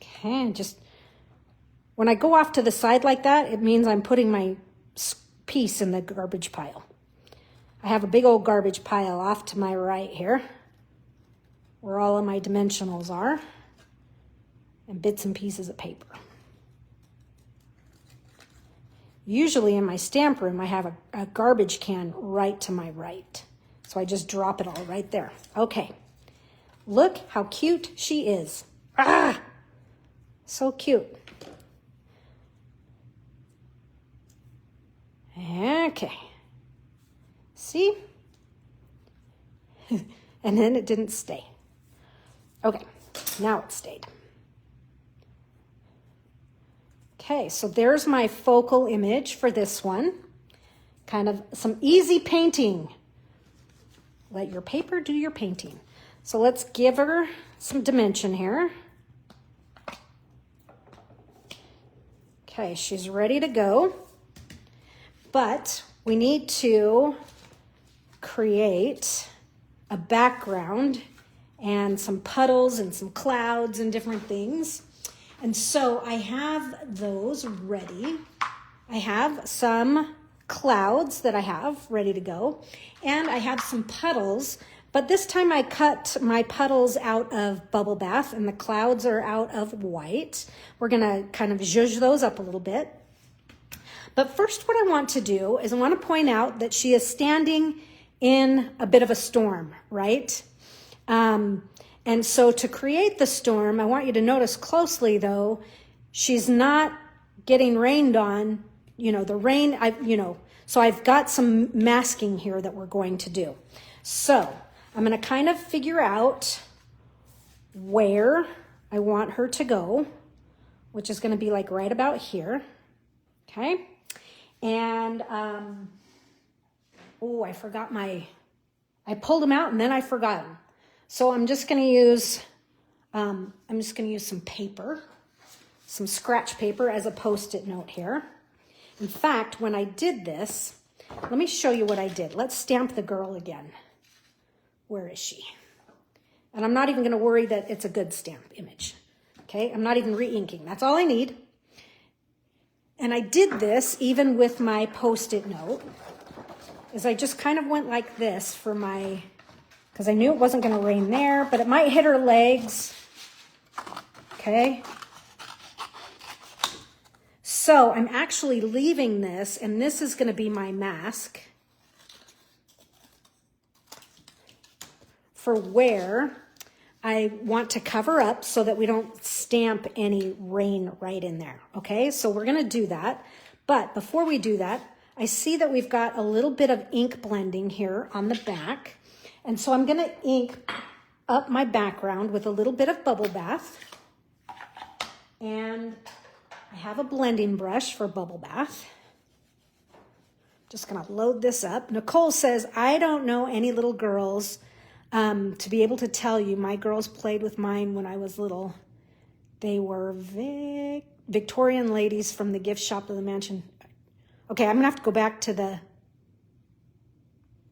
Okay, and just, when I go off to the side like that, it means I'm putting my piece in the garbage pile. I have a big old garbage pile off to my right here, where all of my dimensionals are, and bits and pieces of paper. Usually in my stamp room, I have a garbage can right to my right. So I just drop it all right there. Okay. Look how cute she is. Ah, so cute. Okay. See? And then it didn't stay. Okay, now it stayed. Okay, so there's my focal image for this one. Kind of some easy painting. Let your paper do your painting. So let's give her some dimension here. Okay, she's ready to go. But we need to create a background and some puddles and some clouds and different things. And so I have those ready. I have some clouds that I have ready to go. And I have some puddles, but this time I cut my puddles out of bubble bath and the clouds are out of white. We're gonna kind of zhuzh those up a little bit. But first what I want to do is I want to point out that she is standing in a bit of a storm, right? And so to create the storm, I want you to notice closely though, she's not getting rained on, the rain, so I've got some masking here that we're going to do. So I'm going to kind of figure out where I want her to go, which is going to be like right about here. Okay. And, I forgot I pulled them out and then I forgot them. So I'm just going to use some paper, some scratch paper as a Post-it note here. In fact, when I did this, let me show you what I did. Let's stamp the girl again. Where is she? And I'm not even going to worry that it's a good stamp image. Okay, I'm not even re-inking. That's all I need. And I did this even with my Post-it note, is I just kind of went like this for my, because I knew it wasn't going to rain there, but it might hit her legs. Okay. So I'm actually leaving this, and this is going to be my mask for where I want to cover up so that we don't stamp any rain right in there. Okay, so we're going to do that. But before we do that, I see that we've got a little bit of ink blending here on the back. And so I'm going to ink up my background with a little bit of bubble bath. And I have a blending brush for bubble bath. Just going to load this up. Nicole says, I don't know any little girls to be able to tell you. My girls played with mine when I was little. They were Victorian ladies from the gift shop of the mansion. Okay, I'm going to have to go back to the...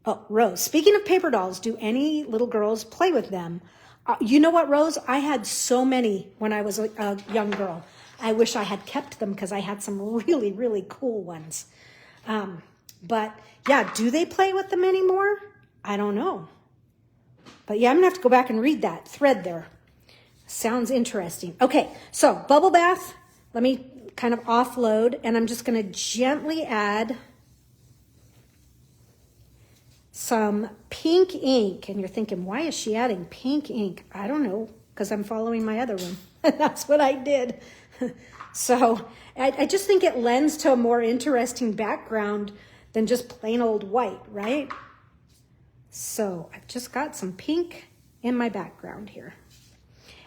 Oh, Rose. Speaking of paper dolls, do any little girls play with them? You know what, Rose? I had so many when I was a young girl. I wish I had kept them because I had some really, really cool ones. But yeah, do they play with them anymore? I don't know. But yeah, I'm gonna have to go back and read that thread there. Sounds interesting. Okay, so bubble bath. Let me kind of offload, and I'm just gonna gently add some pink ink. And you're thinking, why is she adding pink ink? I don't know, because I'm following my other one. That's what I did. So I just think it lends to a more interesting background than just plain old white, right? So I've just got some pink in my background here.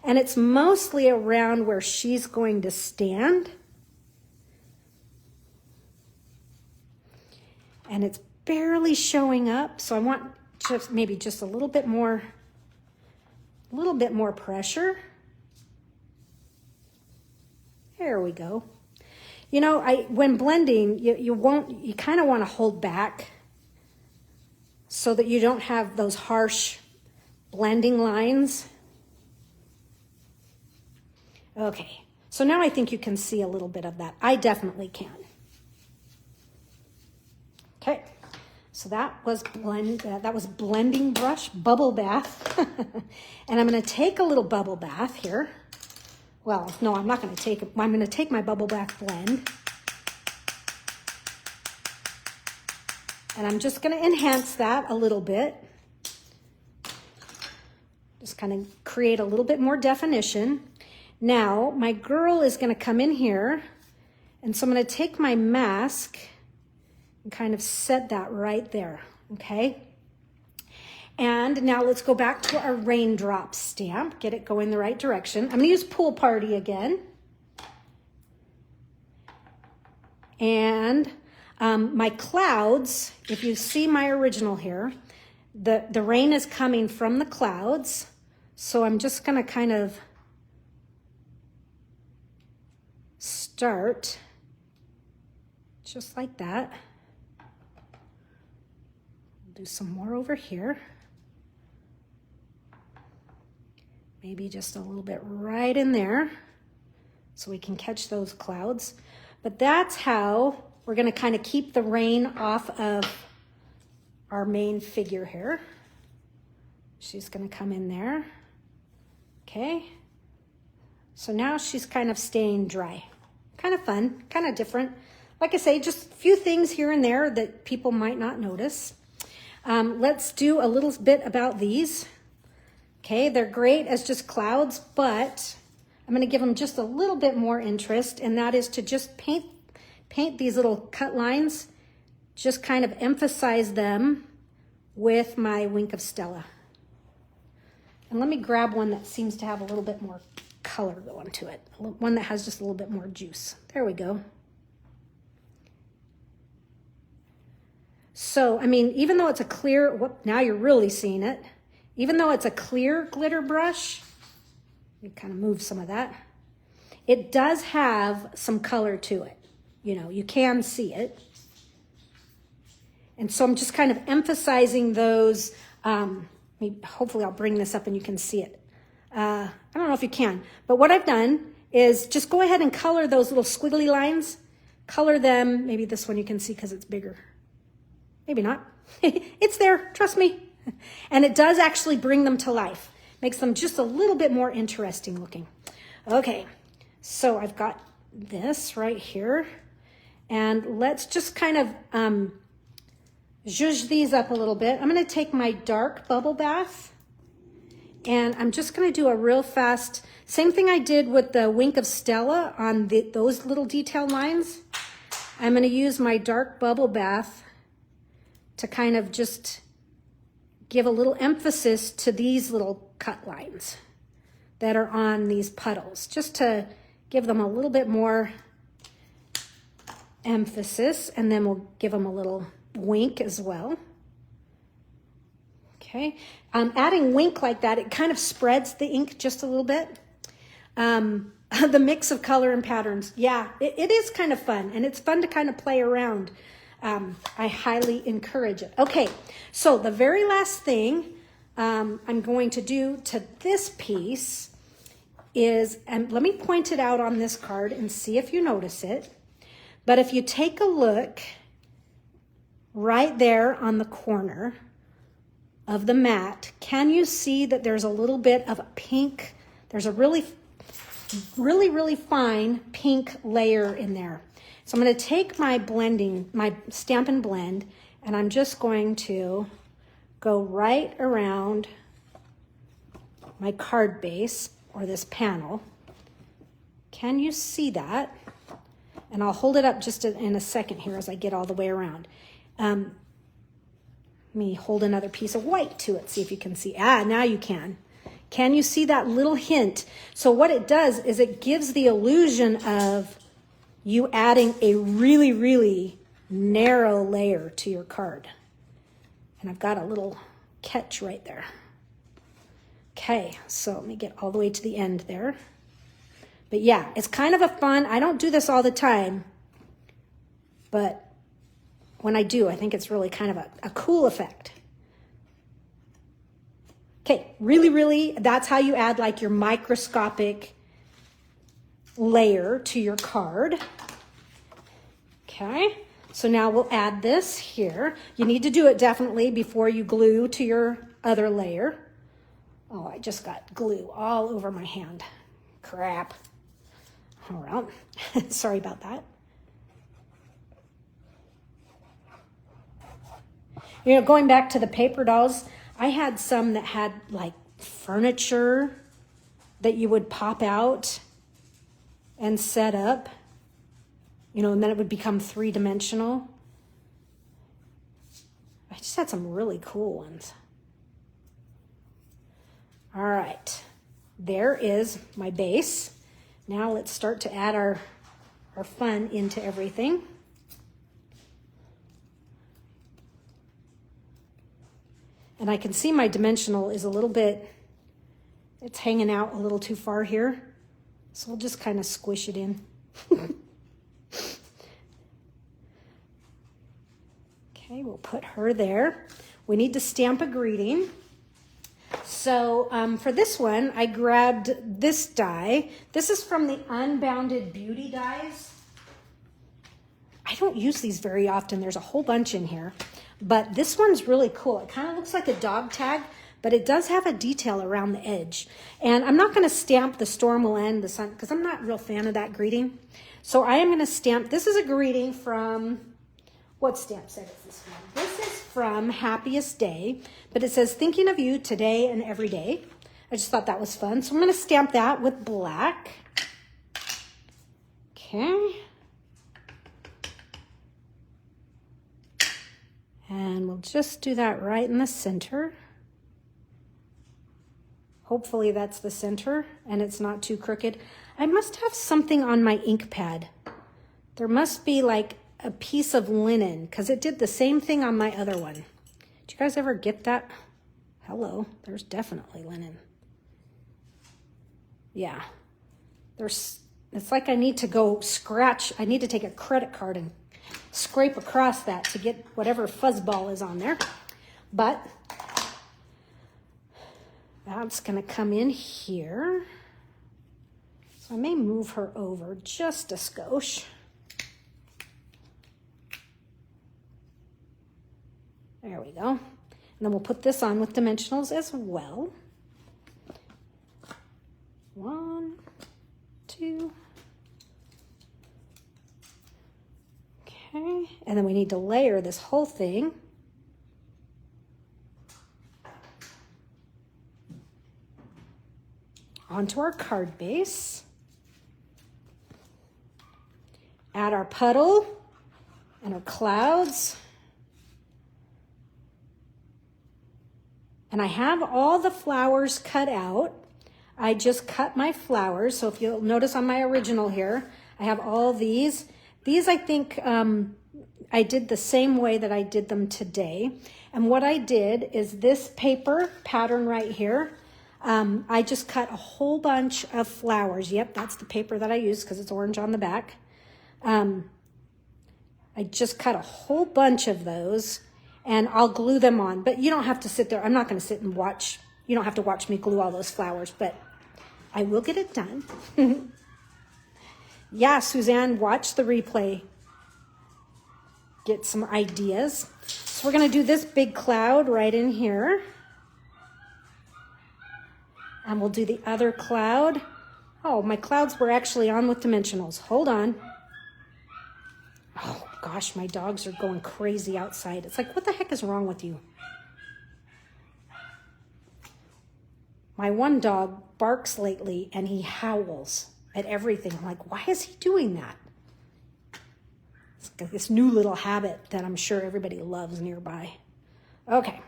And it's mostly around where she's going to stand. And it's barely showing up. So I want just maybe just a little bit more pressure. There we go. You know, when blending, you kind of want to hold back so that you don't have those harsh blending lines. Okay, so now I think you can see a little bit of that. I definitely can. Okay, so that was blending brush, bubble bath. And I'm going to take a little bubble bath here. Well, no, I'm not going to take it. I'm going to take my bubble bath blend. And I'm just going to enhance that a little bit. Just kind of create a little bit more definition. Now, my girl is going to come in here, and so I'm going to take my mask and kind of set that right there, okay? And now let's go back to our raindrop stamp, get it going the right direction. I'm going to use Pool Party again. And my clouds, if you see my original here, the rain is coming from the clouds. So I'm just going to kind of start just like that. Do some more over here. Maybe just a little bit right in there so we can catch those clouds. But that's how we're going to kind of keep the rain off of our main figure here. She's going to come in there. Okay. So now she's kind of staying dry. Kind of fun, kind of different. Like I say, just a few things here and there that people might not notice. Let's do a little bit about these. Okay, they're great as just clouds, but I'm going to give them just a little bit more interest, and that is to just paint these little cut lines, just kind of emphasize them with my Wink of Stella. And let me grab one that seems to have a little bit more color going to it, one that has just a little bit more juice. There we go. So, I mean, even though it's a clear, whoop, now you're really seeing it. Even though it's a clear glitter brush, you kind of move some of that, it does have some color to it. You know, you can see it. And so I'm just kind of emphasizing those. Hopefully I'll bring this up and you can see it. I don't know if you can, but what I've done is just go ahead and color those little squiggly lines. Color them. Maybe this one you can see because it's bigger. Maybe not. It's there, trust me. And it does actually bring them to life. Makes them just a little bit more interesting looking. Okay, so I've got this right here. And let's just kind of zhuzh these up a little bit. I'm going to take my dark bubble bath. And I'm just going to do a real fast, same thing I did with the Wink of Stella on those little detail lines. I'm going to use my dark bubble bath to kind of just give a little emphasis to these little cut lines that are on these puddles, just to give them a little bit more emphasis, and then we'll give them a little wink as well. Okay, adding wink like that, it kind of spreads the ink just a little bit. The mix of color and patterns, yeah, it is kind of fun, and it's fun to kind of play around. I highly encourage it. Okay, so the very last thing I'm going to do to this piece is, and let me point it out on this card and see if you notice it. But if you take a look right there on the corner of the mat, can you see that there's a little bit of a pink, there's a really fine pink layer in there. So I'm going to take my Stamp and Blend, and I'm just going to go right around my card base, or this panel. Can you see that? And I'll hold it up just in a second here as I get all the way around. Let me hold another piece of white to it, see if you can see. Now you can. Can you see that little hint? So what it does is it gives the illusion of you adding a really, really narrow layer to your card. And I've got a little catch right there. Okay, so let me get all the way to the end there. But yeah, it's kind of a fun, I don't do this all the time, but when I do, I think it's really kind of a cool effect. Okay, really, that's how you add like your microscopic layer to your card. Okay, so now we'll add this here. You need to do it definitely before you glue to your other layer. Oh, I just got glue all over my hand. Crap. All right, sorry about that. You know, going back to the paper dolls, I had some that had like furniture that you would pop out and set up, you know, and then it would become three-dimensional. I just had some really cool ones. All right, there is my base. Now let's start to add our fun into everything. And I can see my dimensional is a little bit, it's hanging out a little too far here. So we'll just kind of squish it in. Okay, we'll put her there. We need to stamp a greeting. So for this one, I grabbed this die. This is from the Unbounded Beauty dies. I don't use these very often. There's a whole bunch in here. But this one's really cool. It kind of looks like a dog tag, but it does have a detail around the edge. And I'm not going to stamp the storm will end, the sun, because I'm not a real fan of that greeting. So I am going to stamp, this is a greeting from, what stamp set is this from? This is from Happiest Day, but it says, thinking of you today and every day. I just thought that was fun. So I'm going to stamp that with black. Okay. And we'll just do that right in the center. Hopefully that's the center and it's not too crooked. I must have something on my ink pad. There must be like a piece of linen because it did the same thing on my other one. Did you guys ever get that? Hello, there's definitely linen. Yeah, it's like I need to go scratch. I need to take a credit card and scrape across that to get whatever fuzzball is on there. But that's going to come in here. So I may move her over just a skosh. There we go. And then we'll put this on with dimensionals as well. 1, 2. Okay, and then we need to layer this whole thing. Onto our card base. Add our puddle and our clouds. And I have all the flowers cut out. I just cut my flowers. So if you'll notice on my original here, I have all these. These, I think, I did the same way that I did them today. And what I did is this paper pattern right here, I just cut a whole bunch of flowers. Yep, that's the paper that I used because it's orange on the back. I just cut a whole bunch of those and I'll glue them on. But you don't have to sit there. I'm not going to sit and watch. You don't have to watch me glue all those flowers, but I will get it done. Yeah, Suzanne, watch the replay. Get some ideas. So we're going to do this big cloud right in here. And we'll do the other cloud. Oh, my clouds were actually on with dimensionals. Hold on. Oh, gosh, my dogs are going crazy outside. It's like, what the heck is wrong with you? My one dog barks lately, and he howls at everything. I'm like, why is he doing that? It's got this new little habit that I'm sure everybody loves nearby. Okay.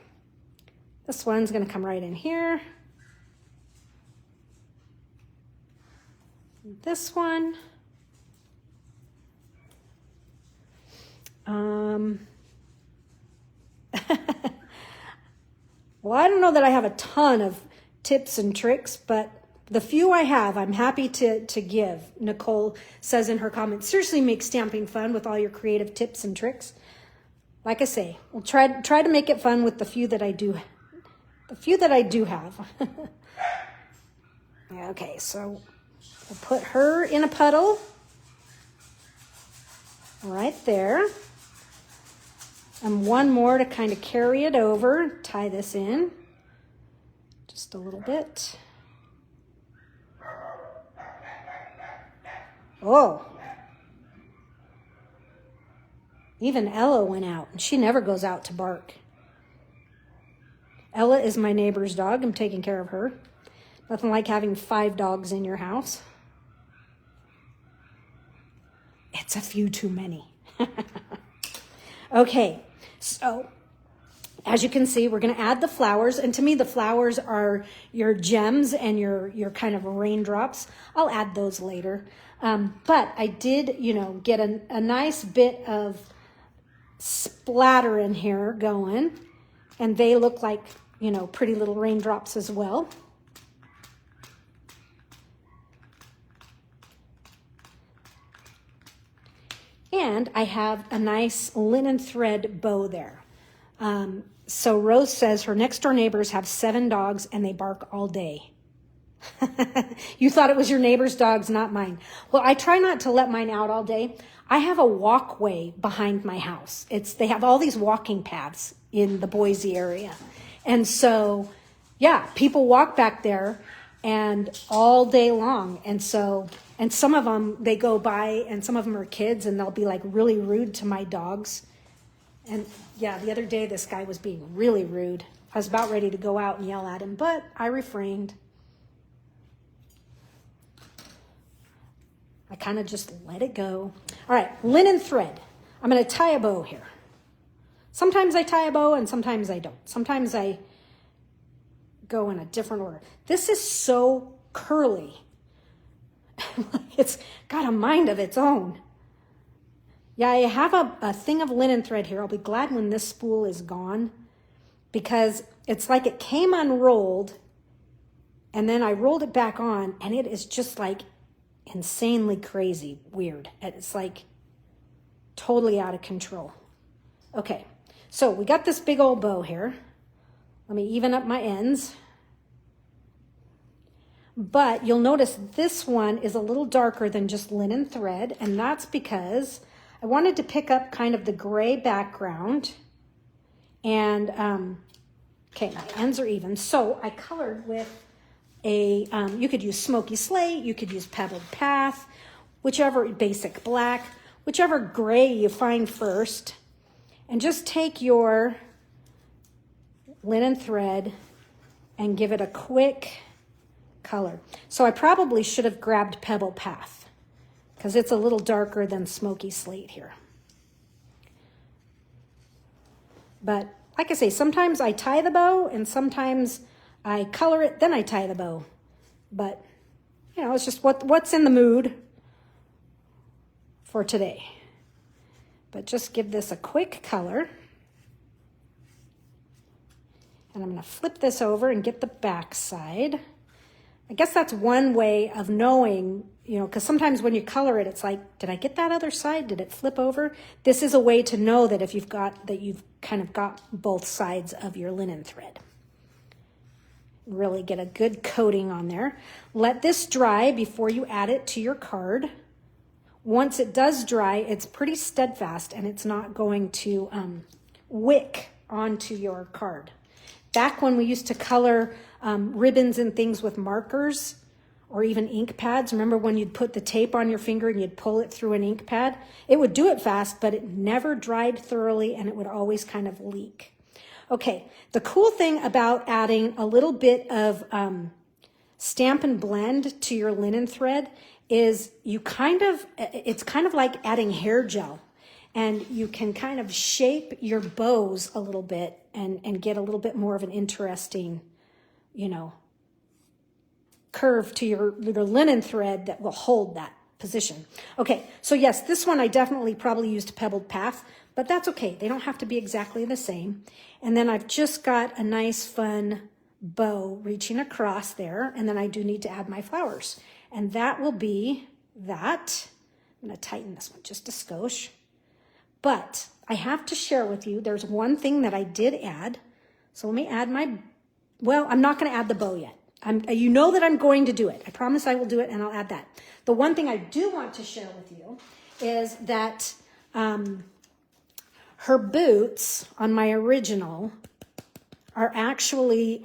This one's going to come right in here. This one. Well, I don't know that I have a ton of tips and tricks, but the few I have, I'm happy to give. Nicole says in her comments, seriously make stamping fun with all your creative tips and tricks. Like I say, we'll try to make it fun with the few that I do have. Okay, so we'll put her in a puddle right there. And one more to kind of carry it over, tie this in just a little bit. Oh, even Ella went out, and she never goes out to bark. Ella is my neighbor's dog. I'm taking care of her. Nothing like having 5 dogs in your house. It's a few too many. Okay, so as you can see, we're going to add the flowers. And to me, the flowers are your gems and your kind of raindrops. I'll add those later. But I did, get a nice bit of splatter in here going. And they look like, pretty little raindrops as well. And I have a nice linen thread bow there. So Rose says her next door neighbors have 7 dogs and they bark all day. You thought it was your neighbor's dogs, not mine. Well, I try not to let mine out all day. I have a walkway behind my house. They have all these walking paths in the Boise area. And so, yeah, people walk back there and all day long. And some of them, they go by and some of them are kids and they'll be like really rude to my dogs. And yeah, the other day, this guy was being really rude. I was about ready to go out and yell at him, but I refrained. I kind of just let it go. All right, linen thread. I'm going to tie a bow here. Sometimes I tie a bow and sometimes I don't. Sometimes I go in a different order. This is so curly. It's got a mind of its own. Yeah, I have a thing of linen thread here. I'll be glad when this spool is gone because it's like it came unrolled and then I rolled it back on and it is just like insanely crazy weird. It's like totally out of control. Okay, so we got this big old bow here. Let me even up my ends. But you'll notice this one is a little darker than just linen thread, and that's because I wanted to pick up kind of the gray background. And, okay, my ends are even. So I colored with you could use smoky slate, you could use pebbled path, whichever basic black, whichever gray you find first. And just take your linen thread and give it a quick color. So I probably should have grabbed Pebble Path because it's a little darker than Smoky Slate here. But like I say, sometimes I tie the bow and sometimes I color it, then I tie the bow. But, it's just what's in the mood for today. But just give this a quick color. And I'm going to flip this over and get the back side. I guess that's one way of knowing, because sometimes when you color it, it's like, did I get that other side? Did it flip over? This is a way to know that if you've kind of got both sides of your linen thread. Really get a good coating on there. Let this dry before you add it to your card. Once it does dry, it's pretty steadfast and it's not going to wick onto your card. Back when we used to color ribbons and things with markers or even ink pads, remember when you'd put the tape on your finger and you'd pull it through an ink pad? It would do it fast, but it never dried thoroughly and it would always kind of leak. Okay, the cool thing about adding a little bit of Stamp and Blend to your linen thread is it's kind of like adding hair gel. And you can kind of shape your bows a little bit and get a little bit more of an interesting, curve to your linen thread that will hold that position. Okay, so yes, this one I definitely probably used Pebbled Path, but that's okay. They don't have to be exactly the same. And then I've just got a nice fun bow reaching across there, and then I do need to add my flowers. And that will be that. I'm going to tighten this one just a skosh. But I have to share with you, there's one thing that I did add. So let me add I'm not going to add the bow yet. You know that I'm going to do it. I promise I will do it and I'll add that. The one thing I do want to share with you is that her boots on my original are actually,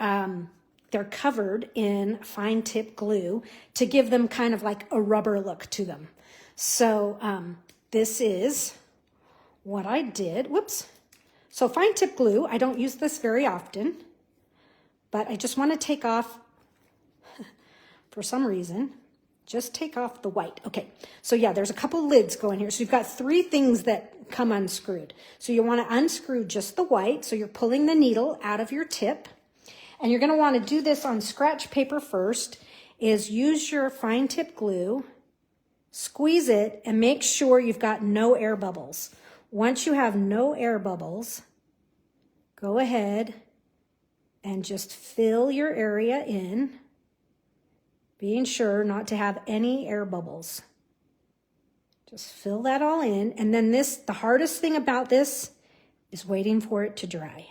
they're covered in fine tip glue to give them kind of like a rubber look to them. So this is what I did. Whoops. So fine tip glue, I don't use this very often, but I just want to take off, for some reason, just take off the white. Okay, so yeah, there's a couple lids going here. So you've got 3 things that come unscrewed. So you want to unscrew just the white. So you're pulling the needle out of your tip. And you're going to want to do this on scratch paper first, is use your fine tip glue, squeeze it, and make sure you've got no air bubbles. Once you have no air bubbles, go ahead and just fill your area in, being sure not to have any air bubbles. Just fill that all in. And then the hardest thing about this is waiting for it to dry.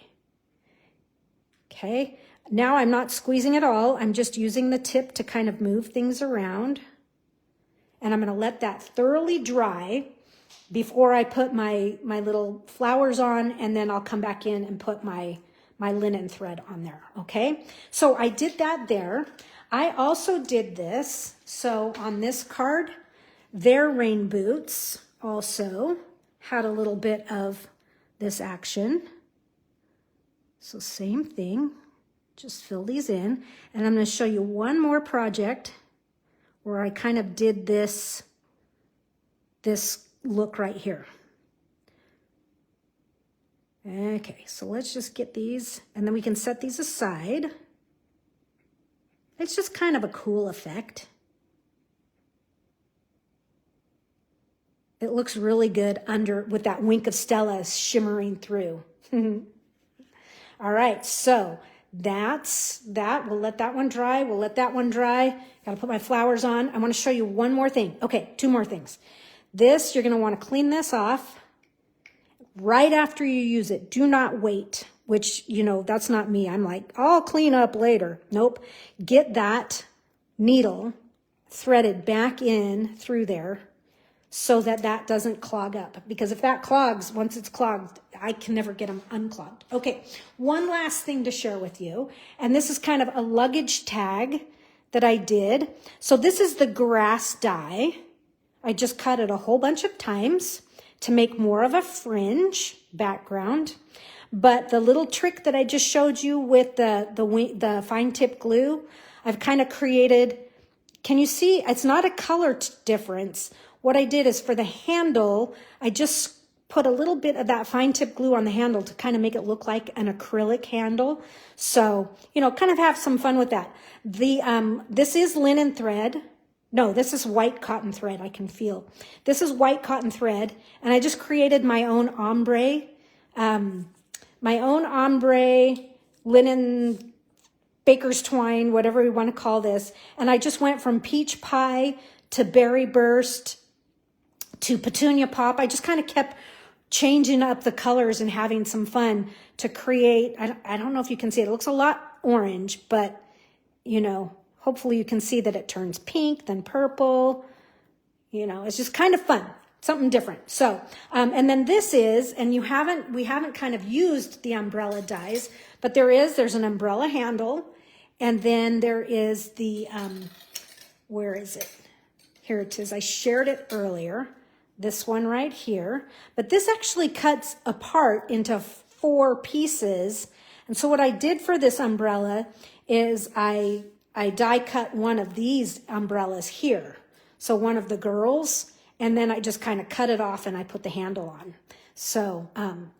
Okay, now I'm not squeezing at all. I'm just using the tip to kind of move things around. And I'm going to let that thoroughly dry before I put my little flowers on, and then I'll come back in and put my linen thread on there, okay? So I did that there. I also did this. So on this card, their rain boots also had a little bit of this action. So same thing, just fill these in. And I'm going to show you one more project where I kind of did this look right here. Okay, so let's just get these, and then we can set these aside. It's just kind of a cool effect. It looks really good under with that Wink of Stella shimmering through. All right, so that's that. We'll let that one dry. We'll let that one dry. Got to put my flowers on. I want to show you one more thing. Okay, 2 more things. This, you're going to want to clean this off right after you use it. Do not wait, which, you know, that's not me. I'm like, I'll clean up later. Nope. Get that needle threaded back in through there so that that doesn't clog up. Because if that clogs, once it's clogged, I can never get them unclogged. Okay, one last thing to share with you. And this is kind of a luggage tag that I did. So this is the grass dye. I just cut it a whole bunch of times to make more of a fringe background. But the little trick that I just showed you with the fine tip glue, I've kind of created, can you see? It's not a color difference. What I did is for the handle, I just put a little bit of that fine tip glue on the handle to kind of make it look like an acrylic handle. So, you know, kind of have some fun with that. This is linen thread. No, this is white cotton thread, I can feel. This is white cotton thread, and I just created my own ombre linen baker's twine, whatever we want to call this. And I just went from peach pie to berry burst to petunia pop. I just kind of kept changing up the colors and having some fun to create. I don't know if you can see it. It looks a lot orange, but, you know, hopefully you can see that it turns pink, then purple. You know, it's just kind of fun, something different. So, and then this is, and we haven't kind of used the umbrella dies, but there's an umbrella handle, and then there is the, where is it? Here it is. I shared it earlier. This one right here. But this actually cuts apart into 4 pieces. And so what I did for this umbrella is I die cut one of these umbrellas here. So one of the girls, and then I just kind of cut it off and I put the handle on. So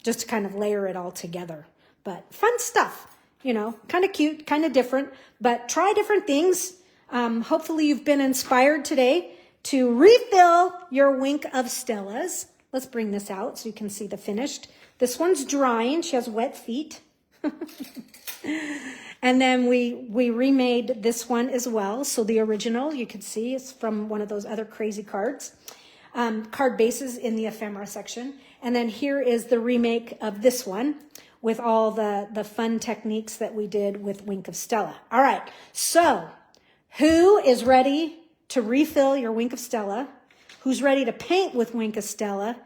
just to kind of layer it all together. But fun stuff, you know, kind of cute, kind of different, but try different things. Hopefully you've been inspired today to refill your Wink of Stellas. Let's bring this out so you can see the finished. This one's drying. She has wet feet. And then we remade this one as well. So the original, you could see, is from one of those other crazy cards. Card bases in the ephemera section. And then here is the remake of this one with all the fun techniques that we did with Wink of Stella. All right, so who is ready to refill your Wink of Stella? Who's ready to paint with Wink of Stella?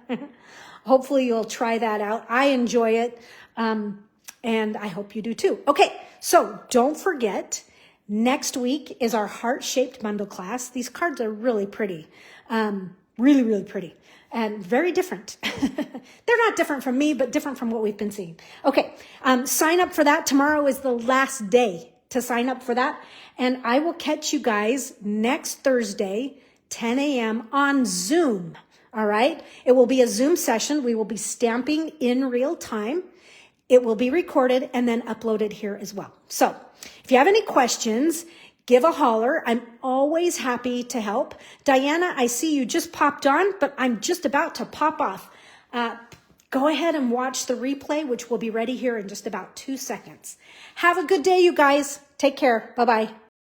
Hopefully you'll try that out. I enjoy it, and I hope you do too. Okay, so don't forget, next week is our heart-shaped bundle class. These cards are really pretty, really, really pretty. and very different. They're not different from me, but different from what we've been seeing. Okay, sign up for that. Tomorrow is the last day to sign up for that. And I will catch you guys next Thursday, 10 a.m. on Zoom. All right. It will be a Zoom session. We will be stamping in real time. It will be recorded and then uploaded here as well. So if you have any questions, give a holler. I'm always happy to help. Diana, I see you just popped on, but I'm just about to pop off. Go ahead and watch the replay, which will be ready here in just about 2 seconds. Have a good day, you guys. Take care. Bye-bye.